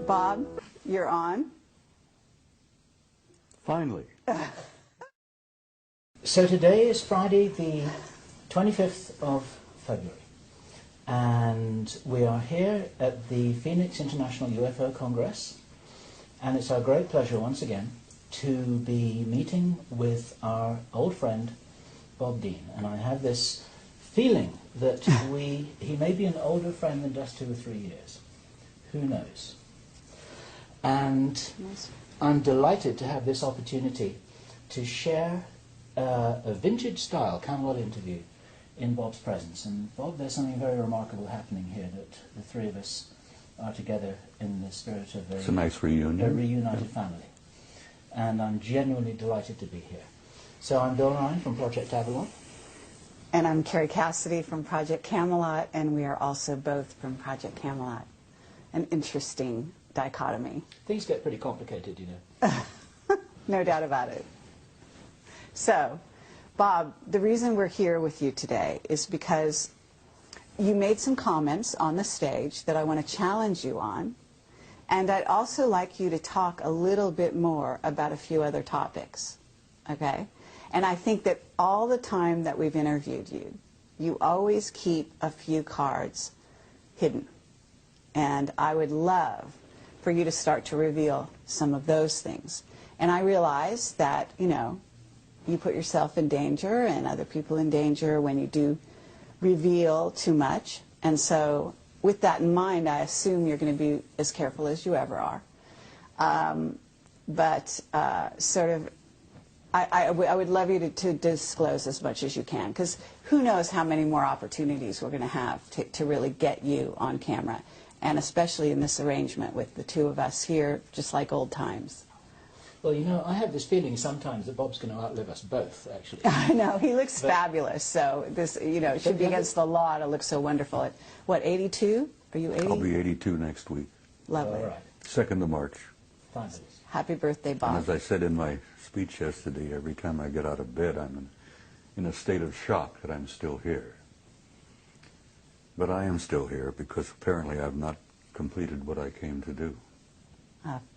Bob, you're on. Finally. So today is Friday the 25th of February, and we are here at the Phoenix International UFO Congress, and it's our great pleasure once again to be meeting with our old friend Bob Dean. And I have this feeling that he may be an older friend than just 2 or 3 years. Who knows? And I'm delighted to have this opportunity to share a vintage-style Camelot interview in Bob's presence. And Bob, there's something very remarkable happening here, that the three of us are together in the spirit of It's a nice reunion. A reunited family. And I'm genuinely delighted to be here. So I'm Bill Ryan from Project Avalon. And I'm Carrie Cassidy from Project Camelot, and we are also both from Project Camelot. An interesting dichotomy. Things get pretty complicated, you know. No doubt about it. So, Bob, the reason we're here with you today is because you made some comments on the stage that I want to challenge you on, and I'd also like you to talk a little bit more about a few other topics, okay? And I think that all the time that we've interviewed you, you always keep a few cards hidden. And I would love for you to start to reveal some of those things. And I realize that, you know, you put yourself in danger and other people in danger when you do reveal too much. And so with that in mind, I assume you're going to be as careful as you ever are. I would love you to disclose as much as you can, because who knows how many more opportunities we're going to have to really get you on camera, and especially in this arrangement with the two of us here, just like old times. Well, you know, I have this feeling sometimes that Bob's going to outlive us both, actually. I know, he looks fabulous, so this, you know, it should be against the law to look so wonderful. At, what, 82? Are you 80? I'll be 82 next week. Lovely. All right. 2nd of March. Fabulous. Happy birthday, Bob. And as I said in my speech yesterday, every time I get out of bed, I'm in a state of shock that I'm still here. But I am still here because apparently I've not completed what I came to do.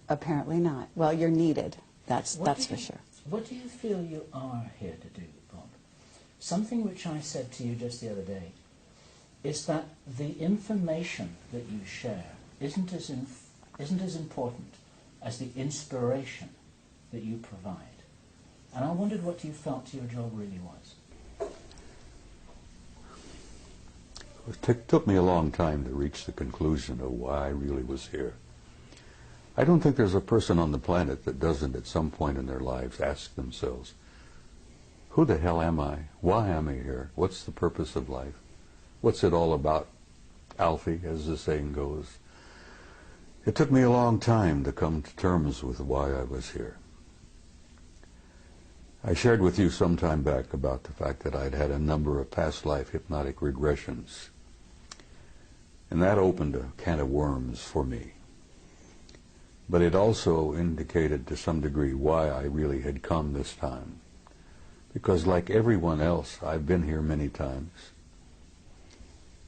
Apparently not. Well, you're needed. That's for sure. What do you feel you are here to do, Bob? Something which I said to you just the other day is that the information that you share isn't as important as the inspiration that you provide. And I wondered what you felt your job really was. It took me a long time to reach the conclusion of why I really was here. I don't think there's a person on the planet that doesn't at some point in their lives ask themselves, who the hell am I? Why am I here? What's the purpose of life? What's it all about? Alfie, as the saying goes. It took me a long time to come to terms with why I was here. I shared with you some time back about the fact that I'd had a number of past life hypnotic regressions. And that opened a can of worms for me. But it also indicated to some degree why I really had come this time. Because like everyone else, I've been here many times.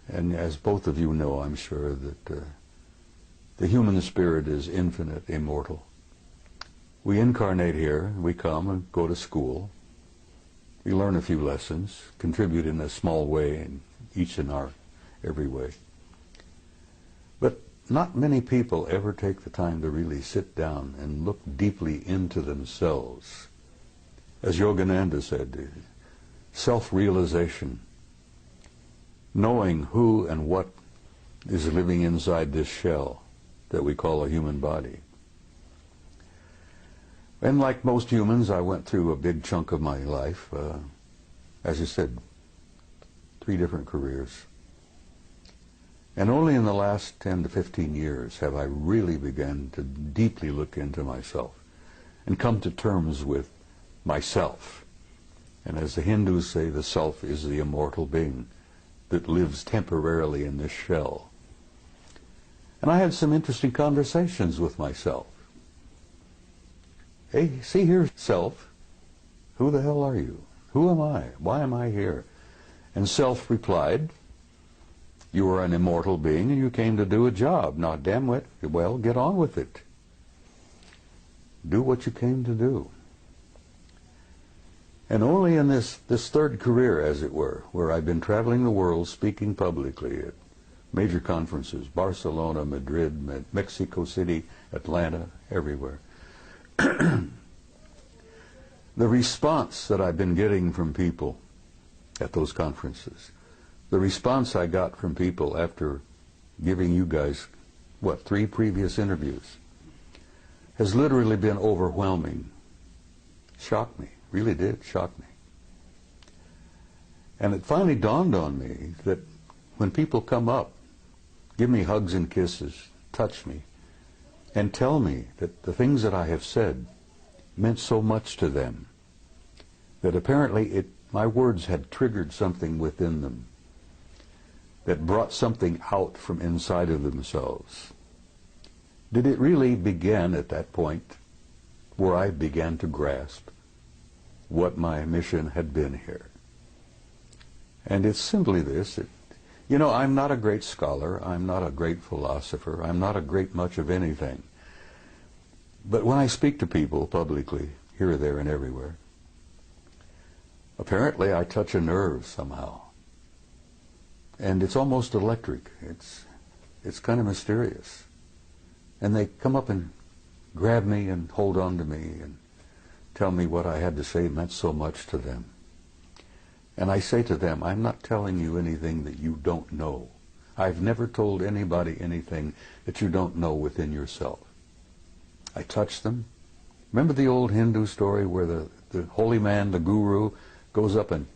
And as both of you know, I'm sure that the human spirit is infinite, immortal. We incarnate here, we come and go to school. We learn a few lessons, contribute in a small way, in each in our every way. But not many people ever take the time to really sit down and look deeply into themselves. As Yogananda said, self-realization, knowing who and what is living inside this shell that we call a human body. And like most humans, I went through a big chunk of my life, as I said, 3 different careers. And only in the last 10 to 15 years have I really begun to deeply look into myself and come to terms with myself. And as the Hindus say, the self is the immortal being that lives temporarily in this shell. And I had some interesting conversations with myself. Hey, see here, self, who the hell are you? Who am I? Why am I here? And self replied, You were an immortal being and you came to do a job. Now, damn it, well, get on with it. Do what you came to do. And only in this third career, as it were, where I've been traveling the world speaking publicly at major conferences, Barcelona, Madrid, Mexico City, Atlanta, everywhere. The response that I've been getting from people at those conferences, the response I got from people after giving you guys, 3 previous interviews, has literally been overwhelming. Shocked me, really did shock me. And it finally dawned on me that when people come up, give me hugs and kisses, touch me, and tell me that the things that I have said meant so much to them, that apparently my words had triggered something within them that brought something out from inside of themselves. Did it really begin at that point where I began to grasp what my mission had been here? And it's simply this. You know, I'm not a great scholar. I'm not a great philosopher. I'm not a great much of anything. But when I speak to people publicly, here, there, and everywhere, apparently I touch a nerve somehow. And it's almost electric. It's kind of mysterious. And they come up and grab me and hold on to me and tell me what I had to say meant so much to them. And I say to them, I'm not telling you anything that you don't know. I've never told anybody anything that you don't know within yourself. I touch them. Remember the old Hindu story where the holy man, the guru, goes up and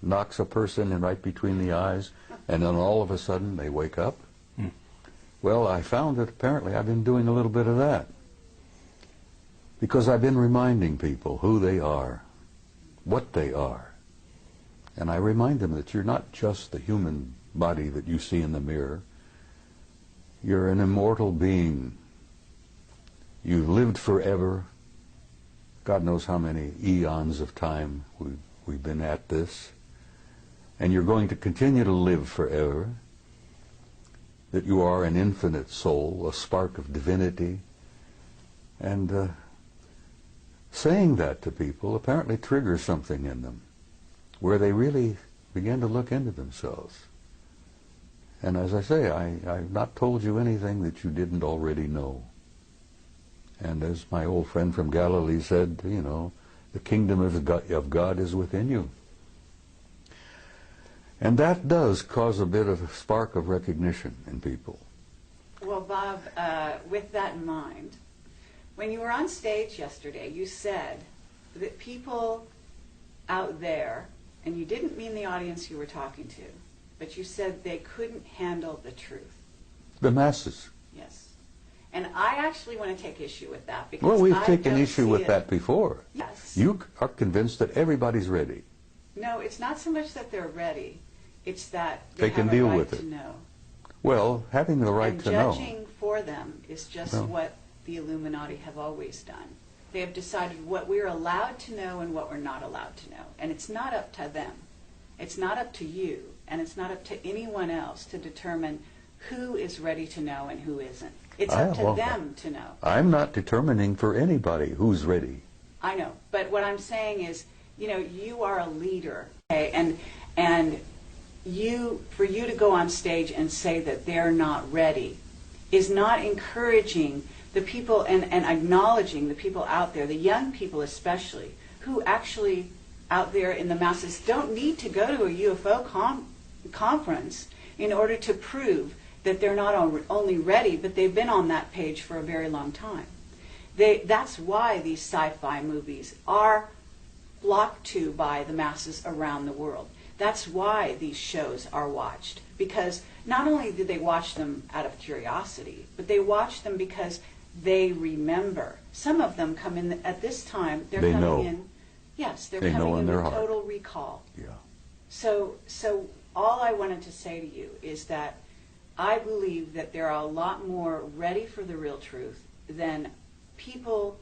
knocks a person in right between the eyes, and then all of a sudden they wake up? Well, I found that apparently I've been doing a little bit of that. Because I've been reminding people who they are, what they are. And I remind them that you're not just the human body that you see in the mirror. You're an immortal being. You've lived forever. God knows how many eons of time we've been at this. And you're going to continue to live forever. That you are an infinite soul, a spark of divinity. And saying that to people apparently triggers something in them, where they really begin to look into themselves. And as I say, I've not told you anything that you didn't already know. And as my old friend from Galilee said, you know, the kingdom of God is within you. And that does cause a bit of a spark of recognition in people. Well, Bob, with that in mind, when you were on stage yesterday, you said that people out there, and you didn't mean the audience you were talking to, but you said they couldn't handle the truth. The masses. Yes. And I actually want to take issue with that because well, we've I taken don't issue see with it. that before. Yes. You are convinced that everybody's ready. No, it's not so much that they're ready. It's that They can deal with it. to know. Well, having the right and to know. judging for them is just No. what the Illuminati have always done. They have decided what we're allowed to know and what we're not allowed to know. And it's not up to them. It's not up to you. And it's not up to anyone else to determine who is ready to know and who isn't. It's up to them to know. I'm not determining for anybody who's ready. I know. But what I'm saying is, you know, you are a leader. Okay? And for you to go on stage and say that they're not ready is not encouraging the people and acknowledging the people out there, the young people especially, who actually out there in the masses don't need to go to a UFO conference in order to prove that they're not only ready, but they've been on that page for a very long time. That's why these sci-fi movies are flocked to by the masses around the world. That's why these shows are watched, because not only do they watch them out of curiosity, but they watch them because they remember. Some of them come in at this time, they're coming know. in, yes, they're They know coming in in their with heart. total recall. Yeah. So all I wanted to say to you is that I believe that there are a lot more ready for the real truth than people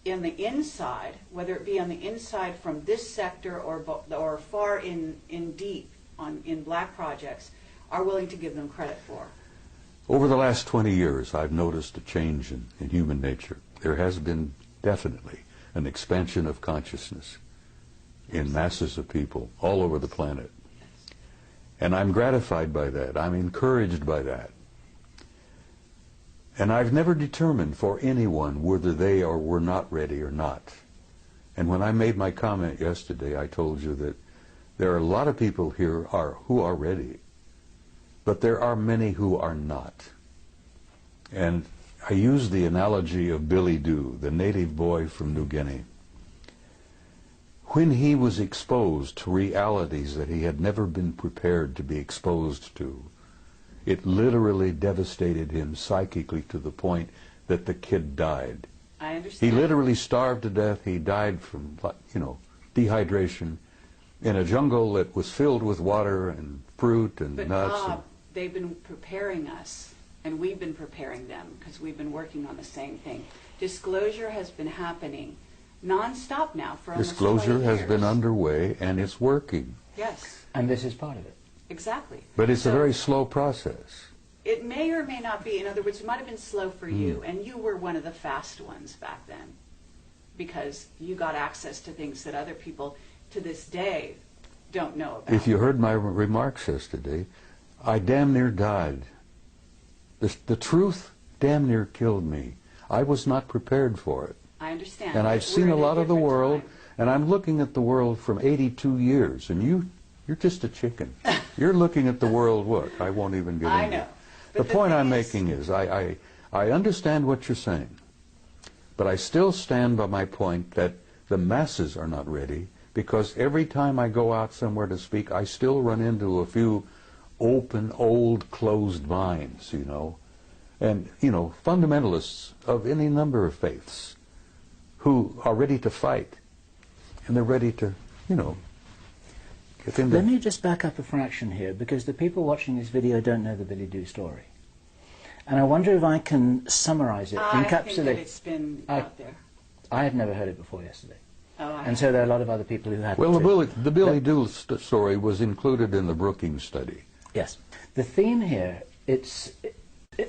in the inside, whether it be on the inside from this sector or far in deep in black projects, are willing to give them credit for. Over the last 20 years, I've noticed a change in human nature. There has been definitely an expansion of consciousness in masses of people all over the planet. And I'm gratified by that. I'm encouraged by that. And I've never determined for anyone whether they were not ready or not. And when I made my comment yesterday, I told you that there are a lot of people here who are ready, but there are many who are not. And I used the analogy of Billy Dew, the native boy from New Guinea. When he was exposed to realities that he had never been prepared to be exposed to, it literally devastated him psychically to the point that the kid died. I understand. He literally starved to death. He died from, dehydration in a jungle that was filled with water and fruit and But nuts. Bob, they've been preparing us, and we've been preparing them because we've been working on the same thing. Disclosure has been happening non-stop now for almost 20 years. Disclosure has been underway, and it's working. Yes, And this is part of it. exactly. But it's a So very slow process. it may or may not be. In other words, it might have been slow for you, and you were one of the fast ones back then because you got access to things that other people to this day don't know about. If you heard my remarks yesterday, I damn near died. The truth damn near killed me. I was not prepared for it. I understand. And I've but seen we're a in lot of the different world, time. and I'm looking at the world from 82 years, and you're just a chicken. You're looking at the world, what? I won't even get I into know. it. But The point thing I'm making is I understand what you're saying, but I still stand by my point that the masses are not ready, because every time I go out somewhere to speak, I still run into a few open, old, closed minds, and, fundamentalists of any number of faiths who are ready to fight, and they're ready to, get into... Let me just back up a fraction here, because the people watching this video don't know the Billy Dew story. And I wonder if I can summarize it, I think encapsulate... that it's been out there. I had never heard it before yesterday. Oh, And so there are a lot of other people who hadn't. Well, too. the Billy Dew story was included in the Brookings study. Yes. The theme here, it's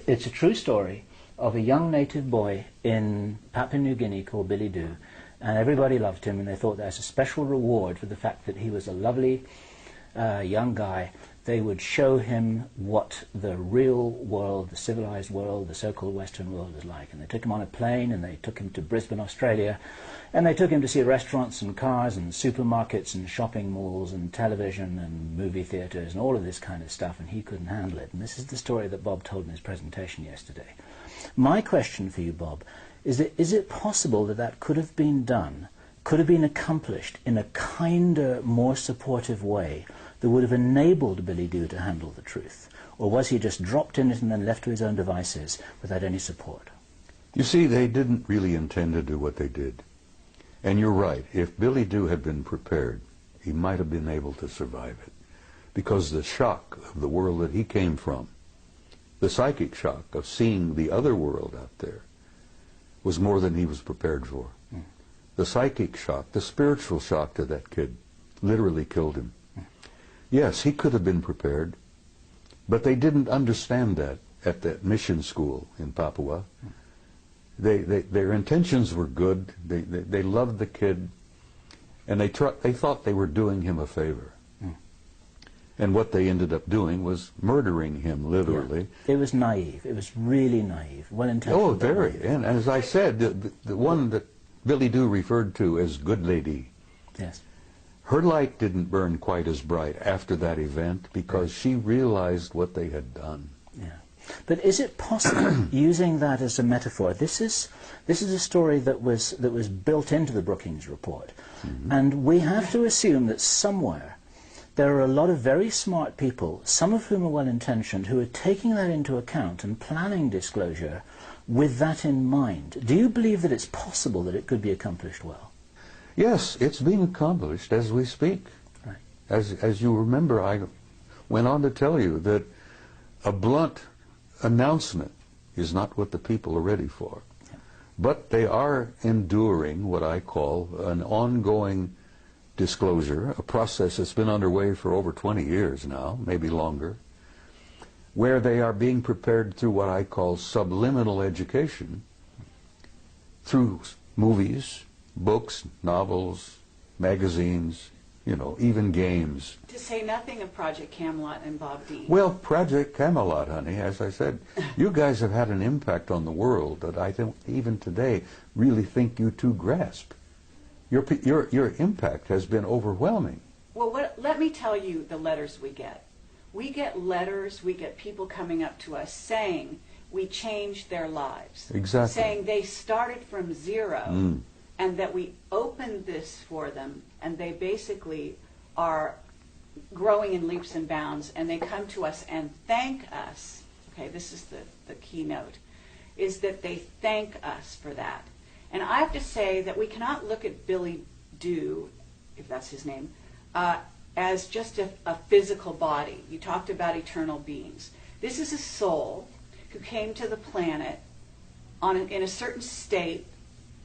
a true story of a young native boy in Papua New Guinea called Billy Dew, and everybody loved him, and they thought that as a special reward for the fact that he was a lovely young guy, they would show him what the real world, the civilized world, the so-called Western world was like. And they took him on a plane, and they took him to Brisbane, Australia, and they took him to see restaurants and cars and supermarkets and shopping malls and television and movie theaters and all of this kind of stuff, and he couldn't handle it. And this is the story that Bob told in his presentation yesterday. My question for you, Bob, is it possible that that could have been done, could have been accomplished in a kinder, more supportive way that would have enabled Billy Dew to handle the truth? Or was he just dropped in it and then left to his own devices without any support? You see, they didn't really intend to do what they did. And you're right, if Billy Dew had been prepared, he might have been able to survive it. Because the shock of the world that he came from, the psychic shock of seeing the other world out there, was more than he was prepared for. The psychic shock, the spiritual shock to that kid, literally killed him. Yes, he could have been prepared, but they didn't understand that at that mission school in Papua. Their intentions were good. They loved the kid, and they thought they were doing him a favor. And what they ended up doing was murdering him, literally. Yeah. It was naive. It was really naive. Well-intentioned. Oh, very. And as I said, the one that Billy Dew referred to as Good Lady, Yes. her light didn't burn quite as bright after that event because she realized what they had done. Yeah. But is it possible, using that as a metaphor, this is a story that was built into the Brookings report, and we have to assume that somewhere there are a lot of very smart people, some of whom are well-intentioned, who are taking that into account and planning disclosure with that in mind. Do you believe that it's possible that it could be accomplished well? Yes, it's being accomplished as we speak. Right. As you remember, I went on to tell you that a blunt announcement is not what the people are ready for. Yeah. But they are enduring what I call an ongoing disclosure, a process that's been underway for over 20 years now, maybe longer. where they are being prepared through what I call subliminal education, through movies, books, novels, magazines, you know, even games. To say nothing of Project Camelot and Bob Dean. Well, Project Camelot, honey, as I said, you guys have had an impact on the world that I don't even today really think you two grasp. Your impact has been overwhelming. Well, let me tell you the letters we get. We get letters, we get people coming up to us saying we changed their lives. Exactly. Saying they started from zero and that we opened this for them and they basically are growing in leaps and bounds, and they come to us and thank us. Okay, this is the keynote, is that they thank us for that. And I have to say that we cannot look at Billy Dew, if that's his name, as just a physical body. You talked about eternal beings. This is a soul who came to the planet in a certain state,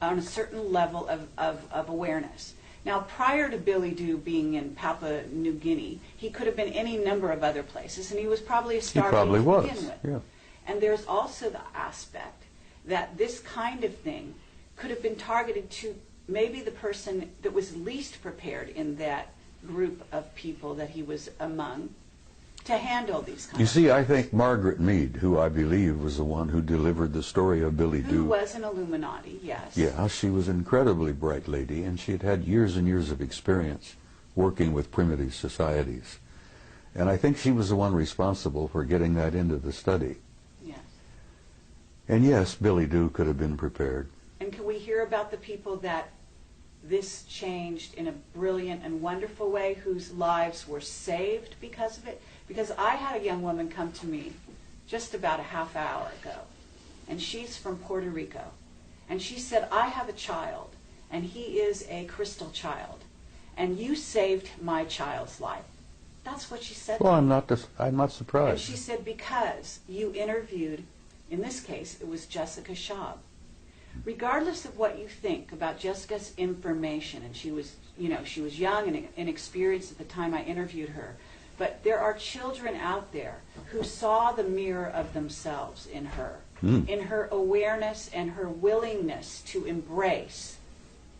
on a certain level of awareness. Now, prior to Billy Dew being in Papua New Guinea, he could have been any number of other places, and he was probably a star to begin with. Yeah. And there's also the aspect that this kind of thing could have been targeted to maybe the person that was least prepared in that group of people that he was among to handle these kinds of You see, I think Margaret Mead, who I believe was the one who delivered the story of Billy Dew. Who was an Illuminati, yes. Yeah, she was an incredibly bright lady, and she had had years and years of experience working with primitive societies. And I think she was the one responsible for getting that into the study. Yes. And yes, Billy Dew could have been prepared. And can we hear about the people that this changed in a brilliant and wonderful way, whose lives were saved because of it? Because I had a young woman come to me just about a half hour ago, and she's from Puerto Rico. And she said, I have a child, and he is a crystal child, and you saved my child's life. That's what she said. Well, I'm not And surprised. she said, because you interviewed, in this case, it was Jessica Schaub. Regardless of what you think about Jessica's information, and she was young and inexperienced at the time I interviewed her, but there are children out there who saw the mirror of themselves in her awareness and her willingness to embrace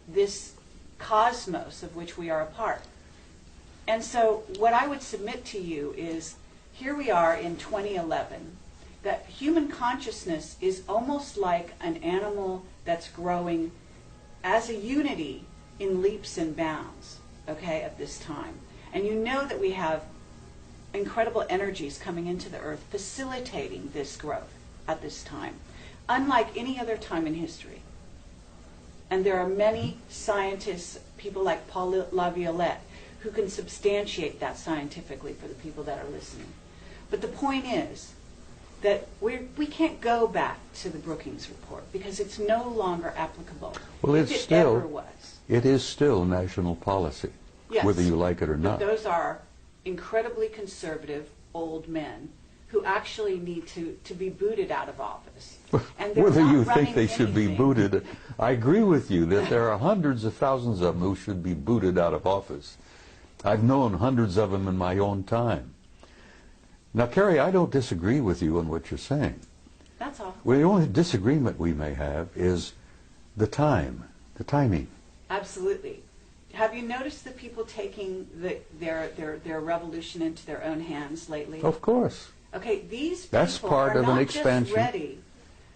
this cosmos of which we are a part. And so what I would submit to you is, here we are in 2011, that human consciousness is almost like an animal that's growing as a unity in leaps and bounds, okay, at this time. And you know that we have incredible energies coming into the earth facilitating this growth at this time, unlike any other time in history. And there are many scientists, people like Paul Laviolette, who can substantiate that scientifically for the people that are listening. But the point is that we can't go back to the Brookings report because it's no longer applicable. Well, if it ever was. It is still national policy, Yes, whether you like it or not. But those are incredibly conservative old men who actually need to be booted out of office. And they're Whether not you think running they should be anything. booted, I agree with you that there are hundreds of thousands of them who should be booted out of office. I've known hundreds of them in my own time. Now, Carrie, I don't disagree with you on what you're saying. That's all. Well, the only disagreement we may have is the timing. Absolutely. Have you noticed the people taking their revolution into their own hands lately? Of course. Okay, these people That's part are of an not expansion. just ready.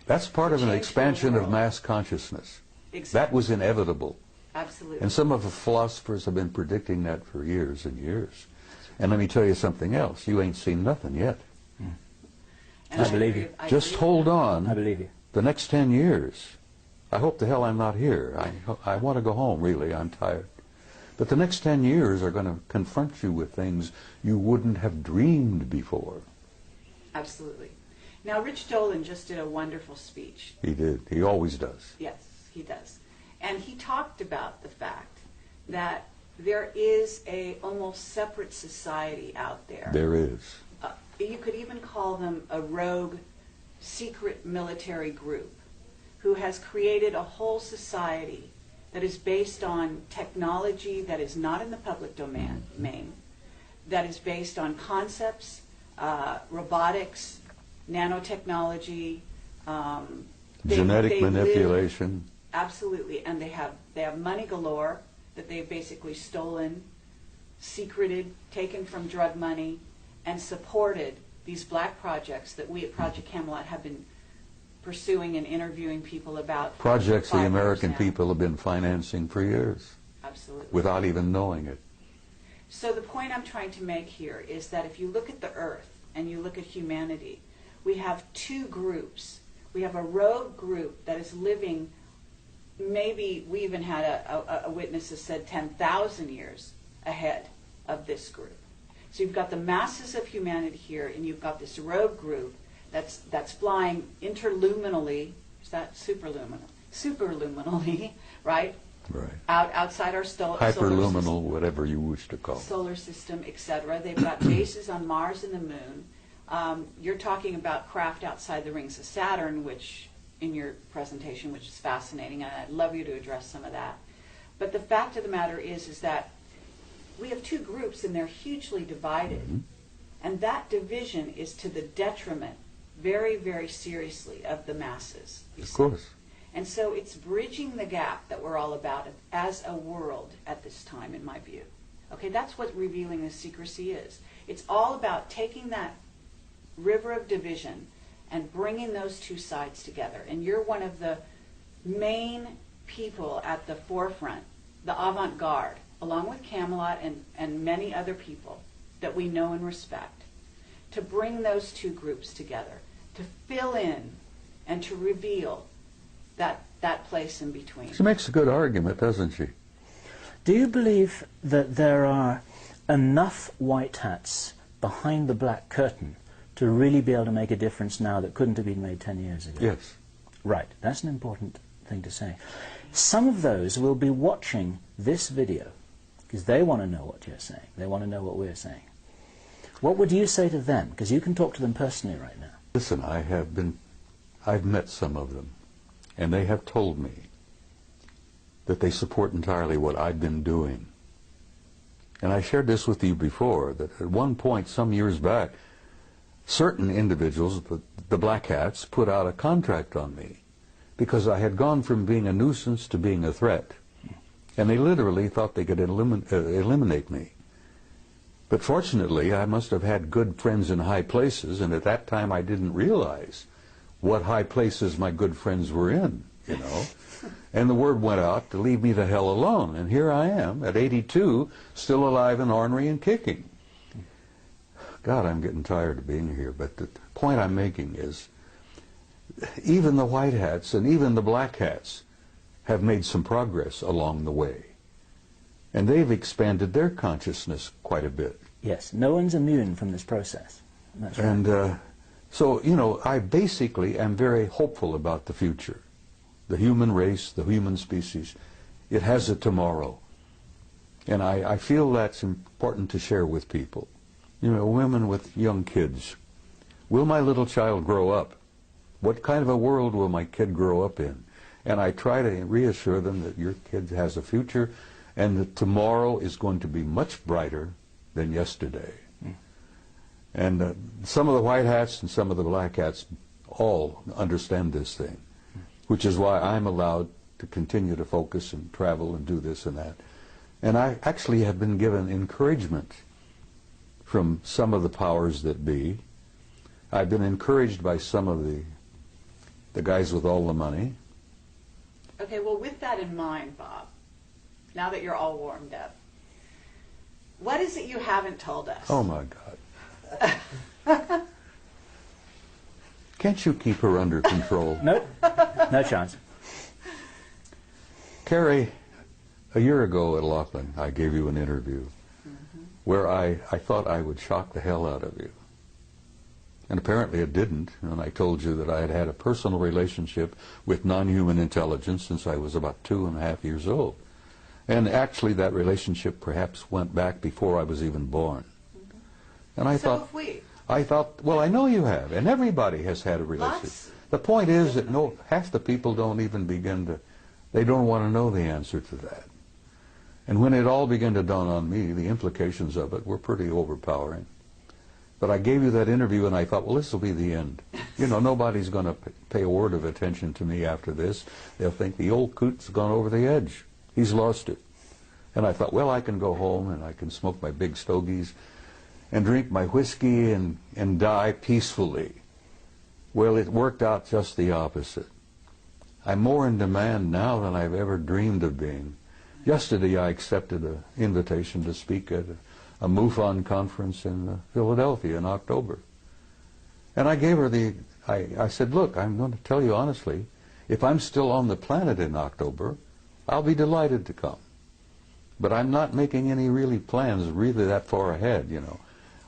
That's part of an Change the expansion of world. mass consciousness. Exactly. That was inevitable. Absolutely. And some of the philosophers have been predicting that for years and years. And let me tell you something else. You ain't seen nothing yet. And I believe you. Just hold on. I believe you. The next 10 years, I hope the hell I'm not here. I want to go home, really. I'm tired. But the next 10 years are going to confront you with things you wouldn't have dreamed before. Absolutely. Now, Rich Dolan just did a wonderful speech. He did. He always does. Yes, he does. And he talked about the fact that there is a almost separate society out there. There is. You could even call them a rogue, secret military group who has created a whole society that is based on technology that is not in the public domain, that is based on concepts robotics, nanotechnology, genetic they manipulation. Absolutely, and they have money galore that they've basically stolen, secreted, taken from drug money, and supported these black projects that we at Project Camelot have been pursuing and interviewing people about. Projects for the 5 years American now. people have been financing for years Absolutely. without even knowing it. So the point I'm trying to make here is that if you look at the earth and you look at humanity, we have two groups. We have a rogue group that is living, maybe we even had a witness that said 10,000 years ahead of this group. So you've got the masses of humanity here, and you've got this rogue group that's flying interluminally. Is that superluminally, right? Right. Outside our solar Hyperluminal, system, whatever you wish to call it. solar system, etc. They've got bases on Mars and the Moon. You're talking about craft outside the rings of Saturn, which in your presentation, which is fascinating, and I'd love you to address some of that. But the fact of the matter is that we have two groups, and they're hugely divided. Mm-hmm. And that division is to the detriment, very, very seriously, of the masses. Of course. And so it's bridging the gap that we're all about as a world at this time, in my view. Okay, that's what revealing the secrecy is. It's all about taking that river of division and bringing those two sides together. And you're one of the main people at the forefront, the avant-garde, along with Camelot and many other people that we know and respect, to bring those two groups together, to fill in and to reveal that place in between. She makes a good argument, doesn't she? Do you believe that there are enough white hats behind the black curtain to really be able to make a difference now that couldn't have been made 10 years ago? Yes. Right, that's an important thing to say. Some of those will be watching this video because they want to know what you're saying. They want to know what we're saying. What would you say to them? Because you can talk to them personally right now. Listen, I've met some of them, and they have told me that they support entirely what I've been doing. And I shared this with you before, that at one point, some years back, certain individuals, the black hats, put out a contract on me because I had gone from being a nuisance to being a threat. And they literally thought they could eliminate me. But fortunately, I must have had good friends in high places, and at that time I didn't realize what high places my good friends were in, you know. And the word went out to leave me the hell alone. And here I am, at 82, still alive and ornery and kicking. God, I'm getting tired of being here. But the point I'm making is, even the white hats and even the black hats have made some progress along the way. And they've expanded their consciousness quite a bit. Yes, no one's immune from this process. That's right. And so, you know, I basically am very hopeful about the future. The human race, the human species, it has a tomorrow. And I feel that's important to share with people. You know, women with young kids. Will my little child grow up? What kind of a world will my kid grow up in? And I try to reassure them that your kid has a future and that tomorrow is going to be much brighter than yesterday. And some of the white hats and some of the black hats all understand this thing, which is why I'm allowed to continue to focus and travel and do this and that. And I actually have been given encouragement from some of the powers that be. I've been encouraged by some of the guys with all the money. Okay, well, with that in mind, Bob, now that you're all warmed up, what is it you haven't told us? Oh, my God. Can't you keep her under control? Nope, no chance. Carrie, a year ago at Laughlin, I gave you an interview where I thought I would shock the hell out of you. And apparently it didn't. And I told you that I had had a personal relationship with non-human intelligence since I was about 2.5 years old. And actually that relationship perhaps went back before I was even born. And I So thought, have we. well, I know you have, and everybody has had a relationship. Lots. The point is that half the people don't even begin to, they don't want to know the answer to that. And when it all began to dawn on me, the implications of it were pretty overpowering. But I gave you that interview and I thought, well, this will be the end. You know, nobody's going to pay a word of attention to me after this. They'll think the old coot's gone over the edge. He's lost it. And I thought, well, I can go home and I can smoke my big stogies and drink my whiskey and die peacefully. Well, it worked out just the opposite. I'm more in demand now than I've ever dreamed of being. Yesterday I accepted an invitation to speak at a MUFON conference in Philadelphia in October. And I gave her I said, look, I'm going to tell you honestly, if I'm still on the planet in October, I'll be delighted to come. But I'm not making any plans really that far ahead, you know.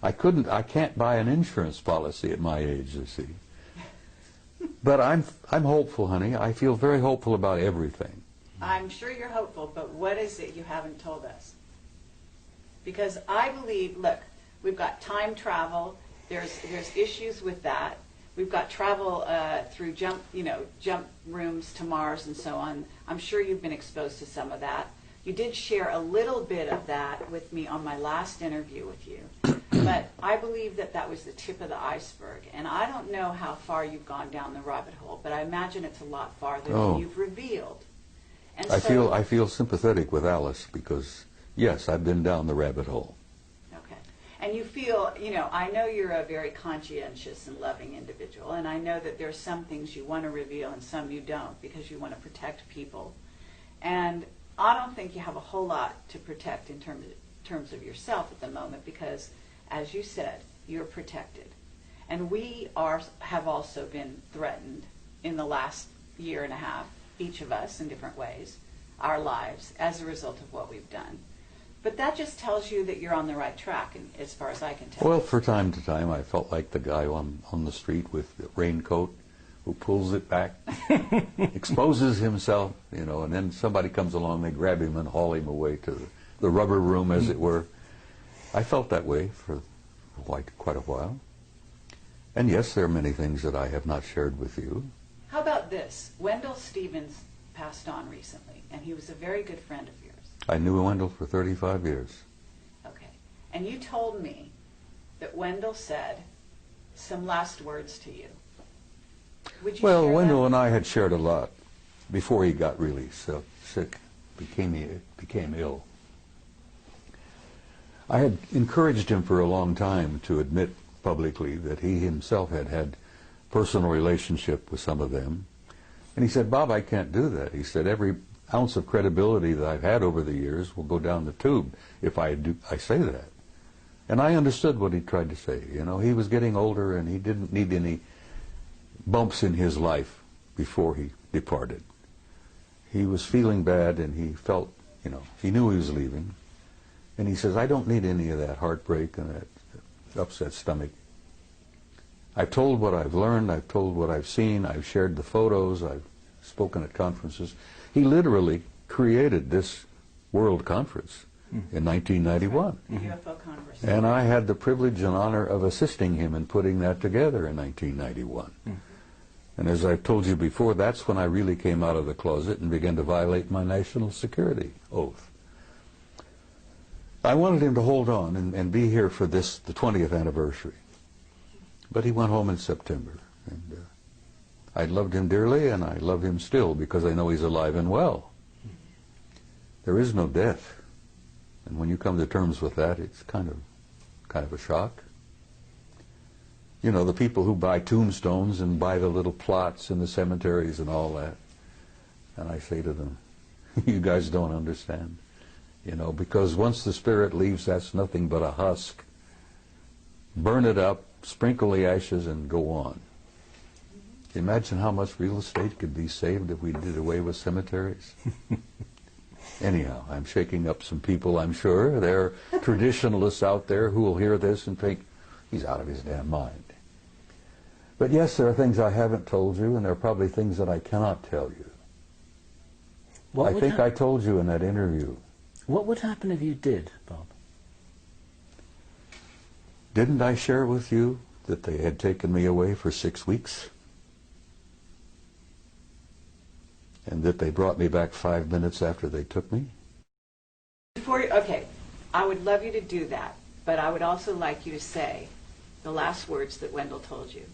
I can't buy an insurance policy at my age, you see. But I'm hopeful, honey. I feel very hopeful about everything. I'm sure you're hopeful, but what is it you haven't told us? Because I believe, look, we've got time travel. There's issues with that. We've got travel through jump rooms to Mars and so on. I'm sure you've been exposed to some of that. You did share a little bit of that with me on my last interview with you. But I believe that that was the tip of the iceberg. And I don't know how far you've gone down the rabbit hole, but I imagine it's a lot farther than you've revealed. And I feel sympathetic with Alice because, yes, I've been down the rabbit hole. Okay. And you feel, I know you're a very conscientious and loving individual, and I know that there's some things you want to reveal and some you don't because you want to protect people. And I don't think you have a whole lot to protect in terms of yourself at the moment because, as you said, you're protected. And we have also been threatened in the last year and a half, each of us in different ways, our lives, as a result of what we've done. But that just tells you that you're on the right track, and as far as I can tell. Well, from time to time, I felt like the guy on the street with the raincoat who pulls it back, exposes himself, and then somebody comes along, they grab him and haul him away to the rubber room, as it were. I felt that way for quite a while. And yes, there are many things that I have not shared with you. How about this? Wendell Stevens passed on recently, and he was a very good friend of yours. I knew Wendell for 35 years. Okay. And you told me that Wendell said some last words to you. Would you Well, share Wendell that? and I had shared a lot before he got really sick, became ill. I had encouraged him for a long time to admit publicly that he himself had had personal relationship with some of them. And he said, Bob, I can't do that. He said, every ounce of credibility that I've had over the years will go down the tube if I say that. And I understood what he tried to say. He was getting older and he didn't need any bumps in his life before he departed. He was feeling bad and he felt, he knew he was leaving. And he says, I don't need any of that heartbreak and that upset stomach. I've told what I've learned, I've told what I've seen, I've shared the photos, I've spoken at conferences. He literally created this World Conference in 1991. The UFO Congress. And I had the privilege and honor of assisting him in putting that together in 1991. And as I've told you before, that's when I really came out of the closet and began to violate my national security oath. I wanted him to hold on and be here for the 20th anniversary. But he went home in September. And I loved him dearly, and I love him still because I know he's alive and well. There is no death. And when you come to terms with that, it's kind of a shock. The people who buy tombstones and buy the little plots in the cemeteries and all that. And I say to them, you guys don't understand. Because once the spirit leaves, that's nothing but a husk. Burn it up, sprinkle the ashes, and go on. Imagine how much real estate could be saved if we did away with cemeteries. Anyhow, I'm shaking up some people, I'm sure. There are traditionalists out there who will hear this and think, he's out of his damn mind. But yes, there are things I haven't told you, and there are probably things that I cannot tell you. I think I told you in that interview. What would happen if you did, Bob? Didn't I share with you that they had taken me away for 6 weeks? And that they brought me back 5 minutes after they took me? Okay, I would love you to do that, but I would also like you to say the last words that Wendell told you,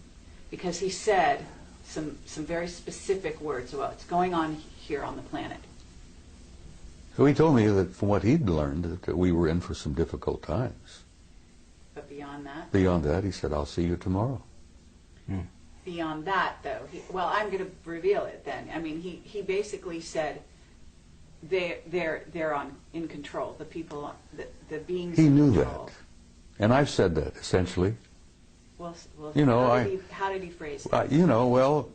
because he said some very specific words about what's going on here on the planet. So he told me that from what he'd learned, that we were in for some difficult times. But beyond that? Beyond that, he said, I'll see you tomorrow. Beyond that, though, well, I'm going to reveal it then. I mean, he basically said they're in control. The people, the beings. He in knew control. that, and I've said that essentially. Well, you know, how did he phrase it? You know, well,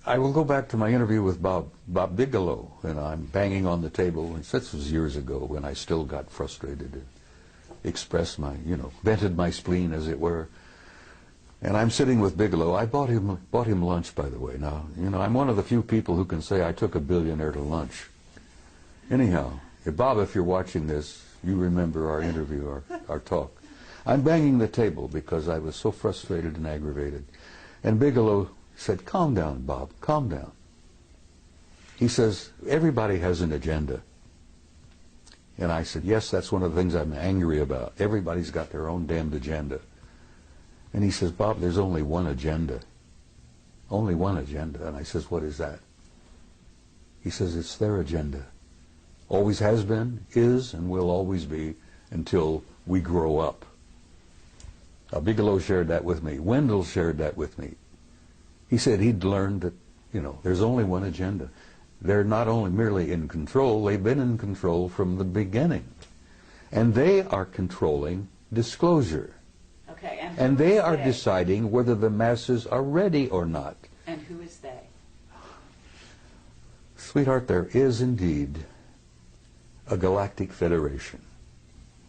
I will go back to my interview with Bob Bigelow, and I'm banging on the table, and this was years ago when I still got frustrated and expressed my, vented my spleen, as it were. And I'm sitting with Bigelow. I bought him lunch, by the way. Now, I'm one of the few people who can say I took a billionaire to lunch. Anyhow, Bob, if you're watching this, you remember our interview, our talk. I'm banging the table because I was so frustrated and aggravated. And Bigelow said, calm down, Bob, calm down. He says, everybody has an agenda. And I said, yes, that's one of the things I'm angry about. Everybody's got their own damned agenda. And he says, Bob, there's only one agenda. Only one agenda. And I says, what is that? He says, it's their agenda. Always has been, is, and will always be until we grow up. Now, Bigelow shared that with me. Wendell shared that with me. He said he'd learned that, there's only one agenda. They're not only merely in control, they've been in control from the beginning. And they are controlling disclosure. Okay, and they are deciding whether the masses are ready or not. And who is they? Sweetheart, there is indeed a galactic federation.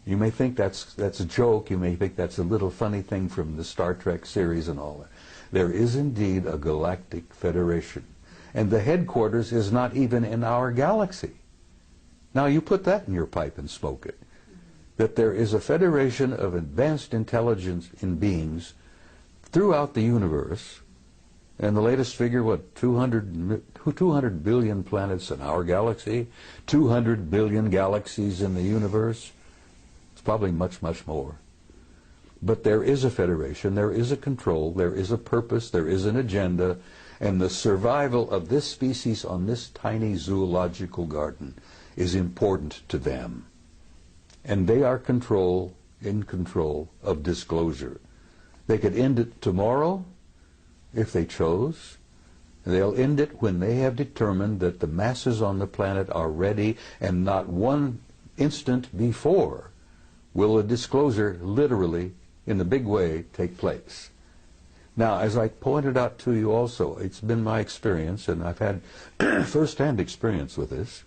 You may think that's a joke. You may think that's a little funny thing from the Star Trek series and all that. There is indeed a galactic federation. And the headquarters is not even in our galaxy. Now you put that in your pipe and smoke it. That there is a federation of advanced intelligence in beings throughout the universe, and the latest figure, 200 billion planets in our galaxy, 200 billion galaxies in the universe. It's probably much, much more. But there is a federation, there is a control, there is a purpose, there is an agenda, and the survival of this species on this tiny zoological garden is important to them. And they are in control of disclosure. They could end it tomorrow if they chose. They'll end it when they have determined that the masses on the planet are ready, and not one instant before will a disclosure literally, in the big way, take place. Now, as I pointed out to you also, it's been my experience, and I've had first-hand experience with this.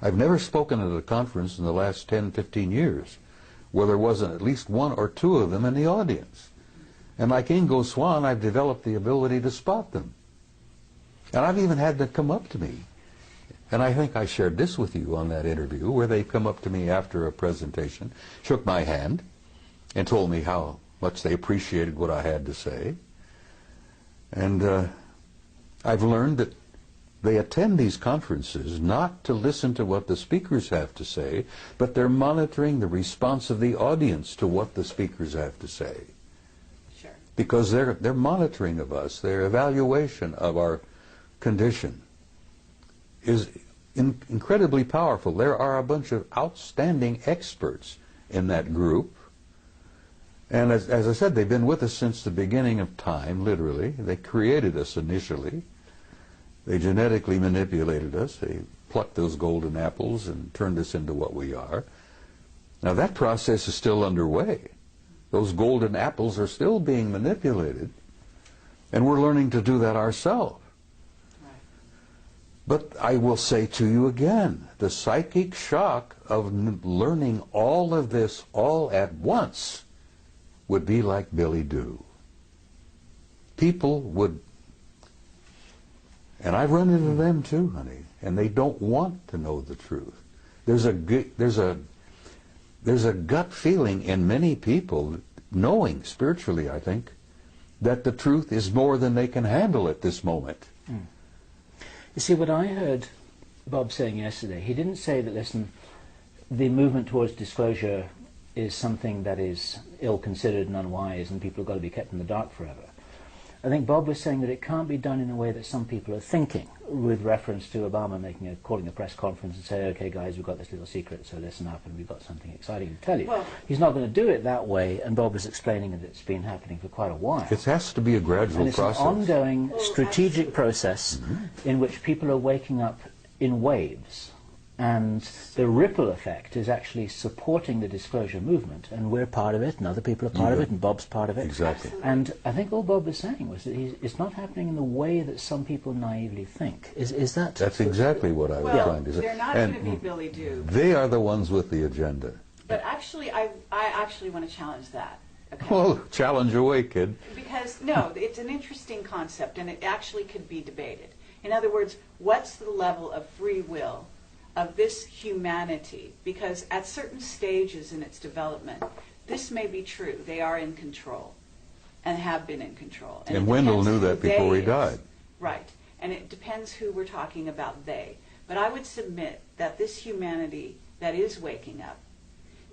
I've never spoken at a conference in the last 10, 15 years where there wasn't at least one or two of them in the audience. And like Ingo Swann, I've developed the ability to spot them. And I've even had them come up to me. And I think I shared this with you on that interview, where they come up to me after a presentation, shook my hand, and told me how much they appreciated what I had to say. And I've learned that they attend these conferences not to listen to what the speakers have to say, but they're monitoring the response of the audience to what the speakers have to say. Sure. Because they're monitoring of us, their evaluation of our condition is incredibly powerful. There are a bunch of outstanding experts in that group. And as I said, they've been with us since the beginning of time, literally. They created us initially. They genetically manipulated us. They plucked those golden apples and turned us into what we are. Now that process is still underway. Those golden apples are still being manipulated, and we're learning to do that ourselves. Right. But I will say to you again, the psychic shock of learning all of this all at once would be like Billy Doo. People would, and I've run into them too, honey, and they don't want to know the truth. There's a gut feeling in many people, knowing spiritually, I think, that the truth is more than they can handle at this moment. You see, what I heard Bob saying yesterday, he didn't say that, listen, the movement towards disclosure is something that is ill-considered and unwise, and people have got to be kept in the dark forever. I think Bob was saying that it can't be done in a way that some people are thinking, with reference to Obama calling a press conference and say, okay guys, we've got this little secret, so listen up and we've got something exciting to tell you. Well, he's not going to do it that way, and Bob was explaining that it's been happening for quite a while. It has to be a gradual and it's process. an ongoing strategic process in which people are waking up in waves. And the ripple effect is actually supporting the disclosure movement, and we're part of it, and other people are part of it, and Bob's part of it. Exactly. And I think all Bob was saying was that it's not happening in the way that some people naively think. Is that? That's exactly what I was trying to say. They're not going to be Billy Doob. They are the ones with the agenda. But actually, I actually want to challenge that. Okay? Well, challenge away, kid. Because, no, it's an interesting concept, and it actually could be debated. In other words, what's the level of free will of this humanity? Because at certain stages in its development, this may be true. They are in control and have been in control. And Wendell knew that before he died. Right. And it depends who we're talking about, they. But I would submit that this humanity that is waking up